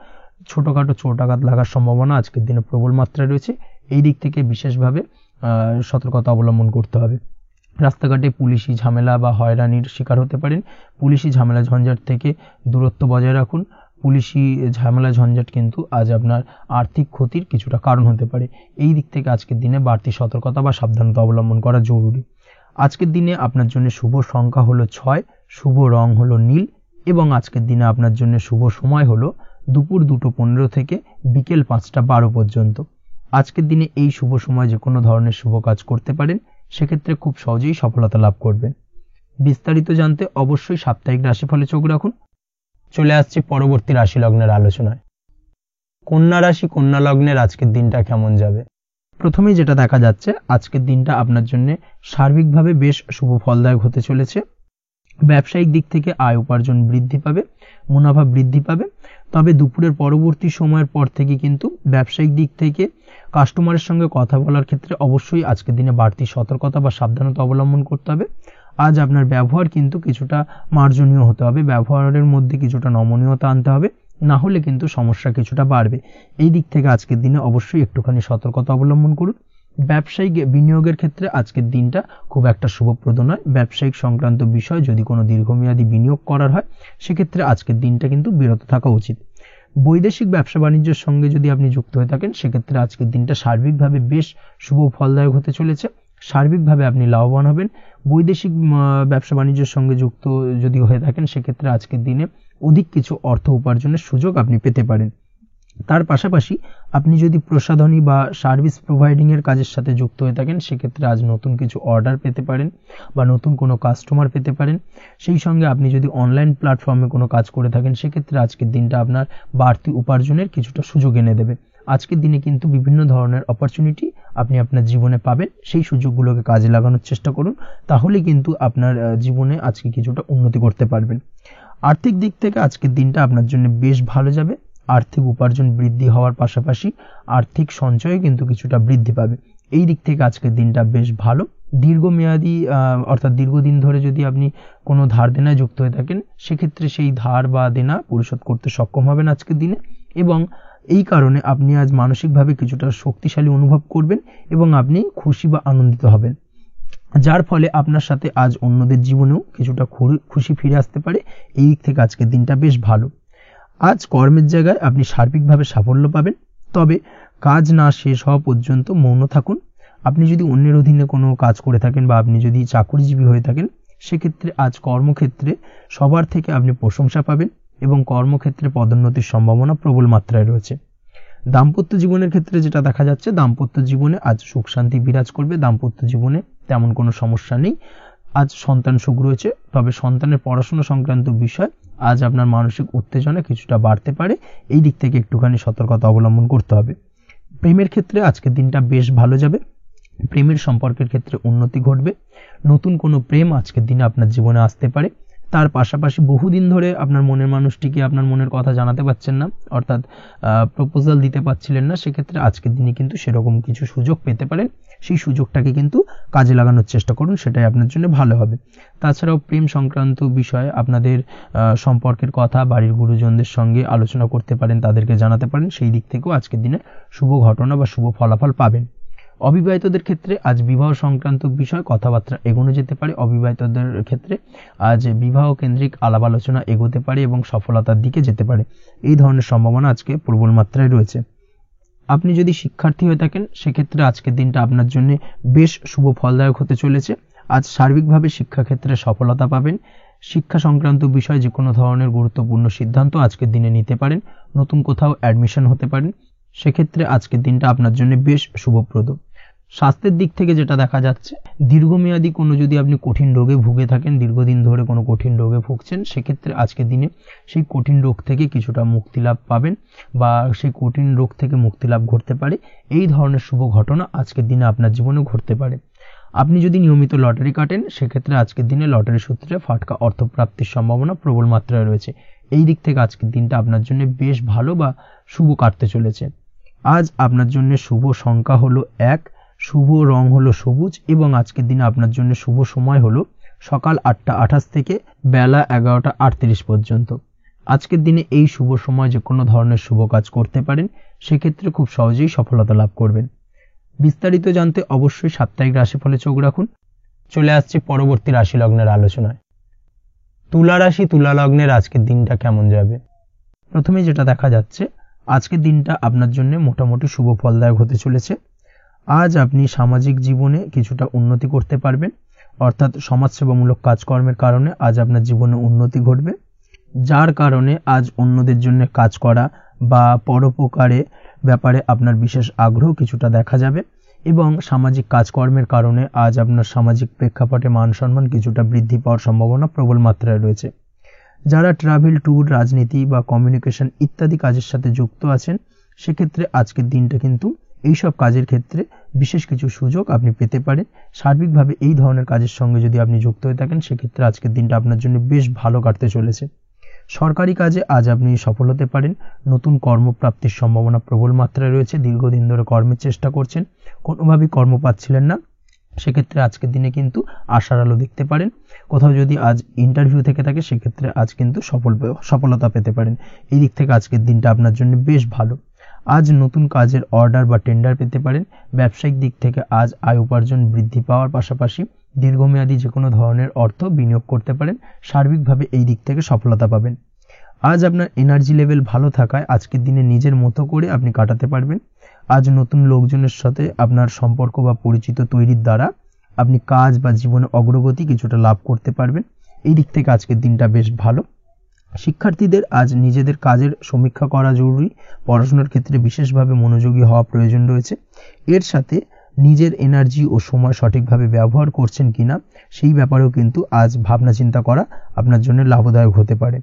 ছোটখাটো চোট আঘাত লাগার সম্ভাবনা আজকের দিনে প্রবল মাত্রায় রয়েছে, এই দিক থেকে বিশেষভাবে সতর্কতা অবলম্বন করতে হবে। রাস্তাঘাটে পুলিশি ঝামেলা বা হয়রানির শিকার হতে পারেন, পুলিশি ঝামেলা ঝঞ্ঝাট থেকে দূরত্ব বজায় রাখুন। পুলিশি ঝামেলা ঝঞ্ঝাট কিন্তু আজ আপনার আর্থিক ক্ষতির কিছুটা কারণ হতে পারে, এই দিক থেকে আজকের দিনে বাড়তি সতর্কতা বা সাবধানতা অবলম্বন করা জরুরি। আজকের দিনে আপনার জন্য শুভ সংখ্যা হলো 6, শুভ রং হলো নীল এবং আজকের দিনে আপনার জন্য শুভ সময় হলো দুপুর 2:15 থেকে বিকেল 5:12 পর্যন্ত। আজকের দিনে এই শুভ সময় যে কোনো ধরনের শুভ কাজ করতে পারেন, সেক্ষেত্রে খুব সহজেই সফলতা লাভ করবেন। বিস্তারিত জানতে অবশ্যই সাপ্তাহিক রাশিফলে চোখ রাখুন। চলে আসছি পরবর্তী রাশি লগ্নের আলোচনায়। কন্যা রাশি, কন্যা লগ্নের আজকের দিনটা কেমন যাবে? প্রথমেই যেটা দেখা যাচ্ছে, আজকের দিনটা আপনার জন্য সার্বিকভাবে বেশ শুভ ফলদায়ক হতে চলেছে। ব্যবসায়িক দিক থেকে আয় উপার্জন বৃদ্ধি পাবে, মুনাফা বৃদ্ধি পাবে। তবে দুপুরের পরবর্তী সময়ের পর থেকে কিন্তু ব্যবসায়িক দিক থেকে কাস্টমারের সঙ্গে কথা বলার ক্ষেত্রে অবশ্যই আজকের দিনে বাড়তি সতর্কতা বা সাবধানতা অবলম্বন করতে হবে। আজ আপনার ব্যবহার কিন্তু কিছুটা মার্জনীয় হতে হবে, ব্যবহারের মধ্যে কিছুটা নমনীয়তা আনতে হবে, না হলে কিন্তু সমস্যা কিছুটা বাড়বে। এই দিক থেকে আজকের দিনে অবশ্যই একটুখানি সতর্কতা অবলম্বন করুন। ব্যবসায়িক বিনিয়োগের ক্ষেত্রে আজকের দিনটা খুব একটা শুভপ্রদ নয়। ব্যবসায়িক সংক্রান্ত বিষয় যদি কোনো দীর্ঘমেয়াদী বিনিয়োগ করার হয়, সেক্ষেত্রে আজকের দিনটা কিন্তু বিরত থাকা উচিত। বৈদেশিক ব্যবসা বাণিজ্যের সঙ্গে যদি আপনি যুক্ত হয়ে থাকেন, সেক্ষেত্রে আজকের দিনটা সার্বিকভাবে বেশ শুভ ফলদায়ক হতে চলেছে, সার্বিকভাবে আপনি লাভবান হবেন। বৈদেশিক ব্যবসা বাণিজ্যের সঙ্গে যুক্ত যদি হয়ে থাকেন, সেক্ষেত্রে আজকের দিনে অধিক কিছু অর্থ উপার্জনের সুযোগ আপনি পেতে পারেন। তার পাশাপাশি আপনি যদি প্রসাধনী বা সার্ভিস প্রোভাইডিং এর কাজের সাথে যুক্ত হয়ে থাকেন, সেক্ষেত্রে আজ নতুন কিছু অর্ডার পেতে পারেন বা নতুন কোনো কাস্টমার পেতে পারেন। সেই সঙ্গে আপনি যদি অনলাইন প্ল্যাটফর্মে কোনো কাজ করে থাকেন, সেক্ষেত্রে আজকের দিনটা আপনার বাড়তি উপার্জনের কিছুটা সুযোগ এনে দেবে। আজকের দিনে কিন্তু বিভিন্ন ধরনের অপরচুনিটি আপনি আপনার জীবনে পাবেন, সেই সুযোগগুলোকে কাজে লাগানোর চেষ্টা করুন, তাহলে কিন্তু আপনার জীবনে আজকে কিছুটা উন্নতি করতে পারবেন। আর্থিক দিক থেকে আজকের দিনটা আপনার জন্য বেশ ভালো যাবে। আর্থিক উপার্জন বৃদ্ধি হওয়ার পাশাপাশি আর্থিক সঞ্চয় কিন্তু কিছুটা বৃদ্ধি পাবে, এই দিক থেকে আজকের দিনটা বেশ ভালো। দীর্ঘমেয়াদী অর্থাৎ দীর্ঘদিন ধরে যদি আপনি কোনো ধার দেনায় যুক্ত হয়ে থাকেন, সেক্ষেত্রে সেই ধার বা দেনা পরিশোধ করতে সক্ষম হবেন আজকের দিনে, এবং এই কারণে আপনি আজ মানসিকভাবে কিছুটা শক্তিশালী অনুভব করবেন এবং আপনি খুশি বা আনন্দিত হবেন, যার ফলে আপনার সাথে আজ অন্যদের জীবনেও কিছুটা খুশি ফিরে আসতে পারে। এই দিক থেকে আজকের দিনটা বেশ ভালো। আজ কর্মের জায়গায় আপনি সার্বিকভাবে সাফল্য পাবেন, তবে কাজ না শেষ হওয়া পর্যন্ত মৌন থাকুন। আপনি যদি অন্যের অধীনে কোনো কাজ করে থাকেন বা আপনি যদি চাকরিজীবী হয়ে থাকেন, সেক্ষেত্রে আজ কর্মক্ষেত্রে সবার থেকে আপনি প্রশংসা পাবেন এবং কর্মক্ষেত্রে পদোন্নতির সম্ভাবনা প্রবল মাত্রায় রয়েছে। দাম্পত্য জীবনের ক্ষেত্রে যেটা দেখা যাচ্ছে, দাম্পত্য জীবনে আজ সুখ শান্তি বিরাজ করবে, দাম্পত্য জীবনে তেমন কোনো সমস্যা নেই। আজ সন্তান সুখ রয়েছে, তবে সন্তানের পড়াশোনা সংক্রান্ত বিষয় আজ আপনার মানসিক উত্তেজনা কিছুটা বাড়তে পারে, এই দিক থেকে একটুখানি সতর্কতা অবলম্বন করতে হবে। প্রেমের ক্ষেত্রে আজকের দিনটা বেশ ভালো যাবে, প্রেমের সম্পর্কের ক্ষেত্রে উন্নতি ঘটবে, নতুন কোনো প্রেম আজকের দিনে আপনার জীবনে আসতে পারে। তার পাশাপাশি বহুদিন ধরে আপনার মনের মানুষটিকে আপনার মনের কথা জানাতে পারছেন না, অর্থাৎ প্রপোজাল দিতে পারছিলেন না, সেক্ষেত্রে আজকের দিনে কিন্তু সেরকম কিছু সুযোগ পেতে পারেন। সেই সুযোগটাকে কিন্তু কাজে লাগানোর চেষ্টা করুন, সেটাই আপনার জন্য ভালো হবে। তাছাড়াও প্রেম সংক্রান্ত বিষয়ে আপনাদের সম্পর্কের কথা বাড়ির গুরুজনদের সঙ্গে আলোচনা করতে পারেন, তাদেরকে জানাতে পারেন, সেই দিক থেকেও আজকের দিনে শুভ ঘটনা বা শুভ ফলাফল পাবেন। অবিবাহিতদের ক্ষেত্রে আজ বিবাহ সংক্রান্ত বিষয় কথাবার্তা এগোনো যেতে পারে। অবিবাহিতদের ক্ষেত্রে আজ বিবাহ কেন্দ্রিক আলাপ আলোচনা এগোতে পারে এবং সফলতার দিকে যেতে পারে, এই ধরনের সম্ভাবনা আজকে প্রবল মাত্রায় রয়েছে। আপনি যদি শিক্ষার্থী হয়ে থাকেন, সেক্ষেত্রে আজকের দিনটা আপনার জন্য বেশ শুভ ফলদায়ক হতে চলেছে। আজ সার্বিকভাবে শিক্ষাক্ষেত্রে সফলতা পাবেন। শিক্ষা সংক্রান্ত বিষয়ে যে কোনো ধরনের গুরুত্বপূর্ণ সিদ্ধান্ত আজকের দিনে নিতে পারেন, নতুন কোথাও অ্যাডমিশন হতে পারেন, সেক্ষেত্রে আজকের দিনটা আপনার জন্য বেশ শুভপ্রদ। স্বাস্থ্যের দিক থেকে যেটা দেখা যাচ্ছে, দীর্ঘমেয়াদী কোনো যদি আপনি কঠিন রোগে ভুগে থাকেন, দীর্ঘদিন ধরে কোনো কঠিন রোগে ভুগছেন, সেক্ষেত্রে আজকের দিনে সেই কঠিন রোগ থেকে কিছুটা মুক্তি লাভ পাবেন বা সেই কঠিন রোগ থেকে মুক্তি লাভ ঘটতে পারে। এই ধরনের শুভ ঘটনা আজকের দিনে আপনার জীবনে ঘটতে পারে। আপনি যদি নিয়মিত লটারি কাটেন, সেক্ষেত্রে আজকের দিনে লটারি সূত্রে ফাটকা অর্থপ্রাপ্তির সম্ভাবনা প্রবল মাত্রায় রয়েছে। এই দিক থেকে আজকের দিনটা আপনার জন্য বেশ ভালো বা শুভ কাটতে চলেছে। আজ আপনার জন্য শুভ সংখ্যা হলো 1, শুভ রং হলো সবুজ এবং আজকের দিনে আপনার জন্য শুভ সময় হলো সকাল 8টা 28 থেকে বেলা 11টা 38 পর্যন্ত। আজকের দিনে এই শুভ সময় যে কোনো ধরনের শুভ কাজ করতে পারেন, সেক্ষেত্রে খুব সহজেই সফলতা লাভ করবেন। বিস্তারিত জানতে অবশ্যই সাপ্তাহিক রাশিফলে চোখ রাখুন। চলে আসছে পরবর্তী রাশি লগ্নের আলোচনায়। তুলা রাশি, তুলা লগ্নের আজকের দিনটা কেমন যাবে? প্রথমে যেটা দেখা যাচ্ছে, আজকের দিনটা আপনার জন্য মোটামুটি শুভ ফলদায়ক হতে চলেছে। আজ আপনি সামাজিক জীবনে কিছুটা উন্নতি করতে পারবেন, অর্থাৎ সমাজসেবামূলক কাজকর্মের কারণে আজ আপনার জীবনে উন্নতি ঘটবে, যার কারণে আজ অন্যদের জন্য কাজ করা বা পরোপকারে ব্যাপারে আপনার বিশেষ আগ্রহ কিছুটা দেখা যাবে এবং সামাজিক কাজকর্মের কারণে আজ আপনার সামাজিক প্রেক্ষাপটে মান সম্মান কিছুটা বৃদ্ধি পাওয়ার সম্ভাবনা প্রবল মাত্রায় রয়েছে। যারা ট্রাভেল, ট্যুর, রাজনীতি বা কমিউনিকেশন ইত্যাদি কাজের সাথে যুক্ত আছেন, সেক্ষেত্রে আজকের দিনটা কিন্তু এইসব কাজের ক্ষেত্রে বিশেষ কিছু সুযোগ আপনি পেতে পারেন। সার্বিকভাবে এই ধরনের কাজের সঙ্গে যদি আপনি যুক্ত হয়ে থাকেন, সেক্ষেত্রে আজকের দিনটা আপনার জন্য বেশ ভালো কাটতে চলেছে। সরকারি কাজে আজ আপনি সফল হতে পারেন। নতুন কর্মপ্রাপ্তির সম্ভাবনা প্রবল মাত্রায় রয়েছে। দীর্ঘদিন ধরে কর্মের চেষ্টা করছেন, কোনোভাবেই কর্ম পাচ্ছিলেন না, সেক্ষেত্রে আজকের দিনে কিন্তু আশার আলো দেখতে পারেন। কোথাও যদি আজ ইন্টারভিউ থেকে থাকে, সেক্ষেত্রে আজ কিন্তু সফলতা পেতে পারেন। এই দিক থেকে আজকের দিনটা আপনার জন্য বেশ ভালো। আজ নতুন কাজের অর্ডার বা টেন্ডার পেতে পারেন। ব্যবসায়িক দিক থেকে আজ আয় উপার্জন বৃদ্ধি পাওয়ার পাশাপাশি দীর্ঘমেয়াদী যে কোনো ধরনের অর্থ বিনিয়োগ করতে পারেন। সার্বিকভাবে এই দিক থেকে সফলতা পাবেন। আজ আপনার এনার্জি লেভেল ভালো থাকায় আজকের দিনে নিজের মতো করে আপনি কাটাতে পারবেন। আজ নতুন লোকজনের সাথে আপনার সম্পর্ক বা পরিচিত তৈরির দ্বারা আপনি কাজ বা জীবনে অগ্রগতি কিছুটা লাভ করতে পারবেন। এই দিক থেকে আজকের দিনটা বেশ ভালো। শিক্ষার্থীদের আজ নিজেদের কাজের সমীক্ষা করা জরুরি। পড়াশোনার ক্ষেত্রে বিশেষভাবে মনোযোগী হওয়া প্রয়োজন রয়েছে। এর সাথে নিজের এনার্জি ও সময় সঠিকভাবে ব্যবহার করছেন কিনা সেই ব্যাপারেও কিন্তু আজ ভাবনা চিন্তা করা আপনার জন্য লাভদায়ক হতে পারে।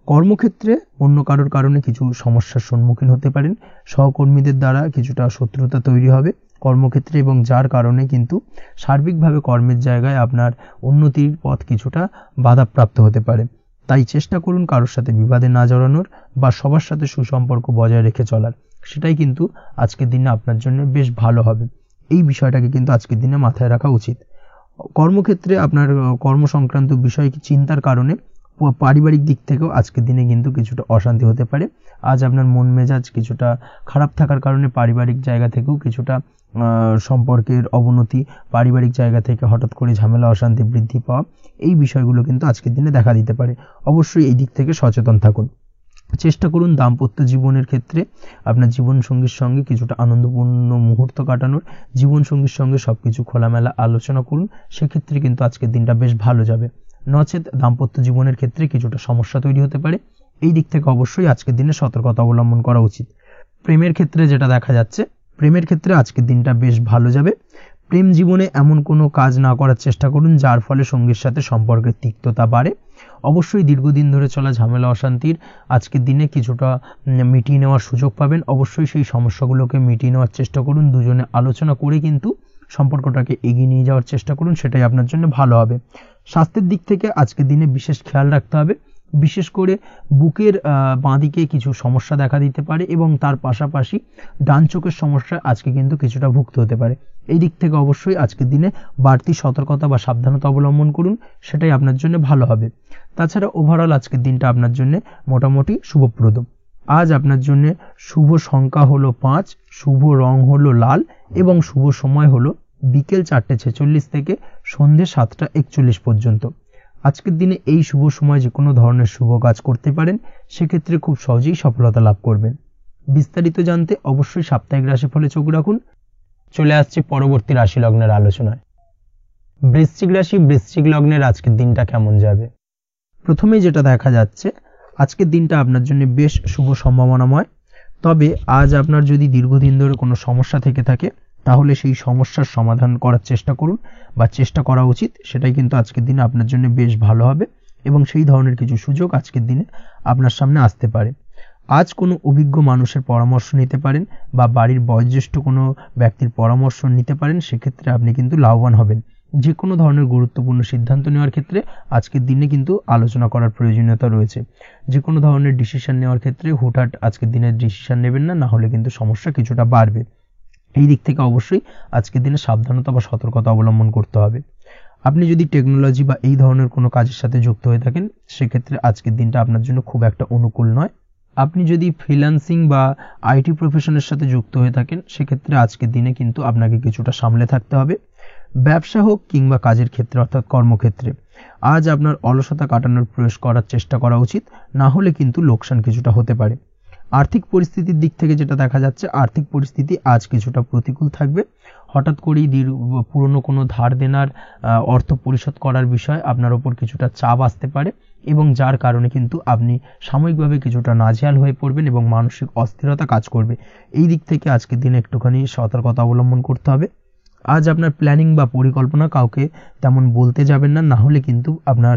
কর্মক্ষেত্রে অন্য কারোর কারণে কিছু সমস্যার সম্মুখীন হতে পারেন। সহকর্মীদের দ্বারা কিছুটা শত্রুতা তৈরি হবে কর্মক্ষেত্রে এবং যার কারণে কিন্তু সার্বিকভাবে কর্মের জায়গায় আপনার উন্নতির পথ কিছুটা বাধাপ্রাপ্ত হতে পারে। তাই চেষ্টা করুন কারোর সাথে বিবাদে না জড়ানোর বা সবার সাথে সুসম্পর্ক বজায় রেখে চলার। সেটাই কিন্তু আজকের দিনে আপনার জন্য বেশ ভালো হবে। এই বিষয়টাকে কিন্তু আজকের দিনে মাথায় রাখা উচিত। কর্মক্ষেত্রে আপনার কর্ম সংক্রান্ত বিষয় চিন্তার কারণে পারিবারিক দিক থেকেও আজকের দিনে কিন্তু কিছুটা অশান্তি হতে পারে। আজ আপনার মন মেজাজ কিছুটা খারাপ থাকার কারণে পারিবারিক জায়গা থেকেও কিছুটা সম্পর্কের অবনতি, পারিবারিক জায়গা থেকে হঠাৎ করে ঝামেলা অশান্তি বৃদ্ধি পাওয়া, এই বিষয়গুলো কিন্তু আজকের দিনে দেখা দিতে পারে। অবশ্যই এই দিক থেকে সচেতন থাকুন। চেষ্টা করুন দাম্পত্য জীবনের ক্ষেত্রে আপনার জীবনসঙ্গীর সঙ্গে কিছুটা আনন্দপূর্ণ মুহূর্ত কাটানোর। জীবনসঙ্গীর সঙ্গে সবকিছু খোলামেলা আলোচনা করুন, সেক্ষেত্রে কিন্তু আজকের দিনটা বেশ ভালো যাবে। নচেত দাম্পত্য জীবনের ক্ষেত্রে কিছুটা সমস্যা তৈরি হতে পারে। এই দিক থেকে অবশ্যই আজকের দিনে সতর্কতা অবলম্বন করা উচিত। প্রেমের ক্ষেত্রে যেটা দেখা যাচ্ছে, প্রেমের ক্ষেত্রে আজকের দিনটা বেশ ভালো যাবে। প্রেম জীবনে এমন কোনো কাজ না করার চেষ্টা করুন যার ফলে সঙ্গীর সাথে সম্পর্কের তিক্ততা বাড়ে। অবশ্যই দীর্ঘদিন ধরে চলা ঝামেলা অশান্তির আজকের দিনে কিছুটা মিটিয়ে নেওয়ার সুযোগ পাবেন। অবশ্যই সেই সমস্যাগুলোকে মিটিয়ে নেওয়ার চেষ্টা করুন। দুজনে আলোচনা করে কিন্তু সম্পর্কটাকে এগিয়ে নিয়ে যাওয়ার চেষ্টা করুন, সেটাই আপনার জন্য ভালো হবে। স্বাস্থ্যের দিক থেকে আজকের দিনে বিশেষ খেয়াল রাখতে হবে। বিশেষ করে বুকের বাঁদিকে কিছু সমস্যা দেখা দিতে পারে এবং তার পাশাপাশি ডান চোখের সমস্যা আজকে কিন্তু কিছুটা ভুগতে হতে পারে। এই দিক থেকে অবশ্যই আজকের দিনে বাড়তি সতর্কতা বা সাবধানতা অবলম্বন করুন, সেটাই আপনার জন্য ভালো হবে। তাছাড়া ওভারঅল আজকের দিনটা আপনার জন্য মোটামুটি শুভপ্রদ। আজ আপনার জন্য শুভ সংখ্যা হলো 5, শুভ রং হলো লাল এবং শুভ সময় হলো বিকেল 4:46 থেকে সন্ধ্যে 7:41 পর্যন্ত। আজকের দিনে এই শুভ সময় যে কোনো ধরনের শুভ কাজ করতে পারেন, সেক্ষেত্রে খুব সহজেই সফলতা লাভ করবেন। বিস্তারিত জানতে অবশ্যই সাপ্তাহিক রাশিফলে চোখ রাখুন। চলে আসছে পরবর্তী রাশি লগ্নের আলোচনায়। বৃশ্চিক রাশি, বৃশ্চিক লগ্নের আজকের দিনটা কেমন যাবে? প্রথমেই যেটা দেখা যাচ্ছে, আজকের দিনটা আপনার জন্য বেশ শুভ সম্ভাবনাময়। তবে আজ আপনার যদি দীর্ঘদিন ধরে কোনো সমস্যা থেকে থাকে, তাহলে সেই সমস্যার সমাধান করার চেষ্টা করুন বা চেষ্টা করা উচিত, সেটাই কিন্তু আজকের দিনে আপনার জন্য বেশ ভালো হবে এবং সেই ধরনের কিছু সুযোগ আজকের দিনে আপনার সামনে আসতে পারে। আজ কোনো অভিজ্ঞ মানুষের পরামর্শ নিতে পারেন বা বাড়ির বয়োজ্যেষ্ঠ কোনো ব্যক্তির পরামর্শ নিতে পারেন, সেক্ষেত্রে আপনি কিন্তু লাভবান হবেন। যে কোনো ধরনের গুরুত্বপূর্ণ সিদ্ধান্ত নেওয়ার ক্ষেত্রে আজকের দিনে কিন্তু আলোচনা করার প্রয়োজনীয়তা রয়েছে। যে কোনো ধরনের ডিসিশন নেওয়ার ক্ষেত্রে হুটহাট আজকের দিনে ডিসিশন নেবেন না, হলে কিন্তু সমস্যা কিছুটা বাড়বে। এই দিক থেকে অবশ্যই আজকের দিনে সাবধানতা বা সতর্কতা অবলম্বন করতে হবে। আপনি যদি টেকনোলজি বা এই ধরনের কোনো কাজের সাথে যুক্ত হয়ে থাকেন, সেক্ষেত্রে আজকের দিনটা আপনার জন্য খুব একটা অনুকূল নয়। আপনি যদি ফ্রিল্যান্সিং বা আইটি প্রফেশনের সাথে যুক্ত হয়ে থাকেন, সেক্ষেত্রে আজকের দিনে কিন্তু আপনাকে কিছুটা সামলে থাকতে হবে। ব্যবসা হোক কিংবা কাজের ক্ষেত্রে অর্থাৎ কর্মক্ষেত্রে আজ আপনার অলসতা কাটানোর প্রয়াস করার চেষ্টা করা উচিত, না হলে কিন্তু লোকসান কিছুটা হতে পারে। আর্থিক পরিস্থিতির দিক থেকে যেটা দেখা যাচ্ছে, আর্থিক পরিস্থিতি আজ কিছুটা প্রতিকূল থাকবে। হঠাৎ করেই পুরনো কোনো ধার দেনার অর্থ পরিশোধ করার বিষয় আপনার ওপর কিছুটা চাপ আসতে পারে এবং যার কারণে কিন্তু আপনি সাময়িকভাবে কিছুটা নাজেহাল হয়ে পড়বেন এবং মানসিক অস্থিরতা কাজ করবে। এই দিক থেকে আজকের দিনে একটুখানি সতর্কতা অবলম্বন করতে হবে। আজ আপনার প্ল্যানিং বা পরিকল্পনা কাউকে তেমন বলতে যাবেন না, হলে কিন্তু আপনার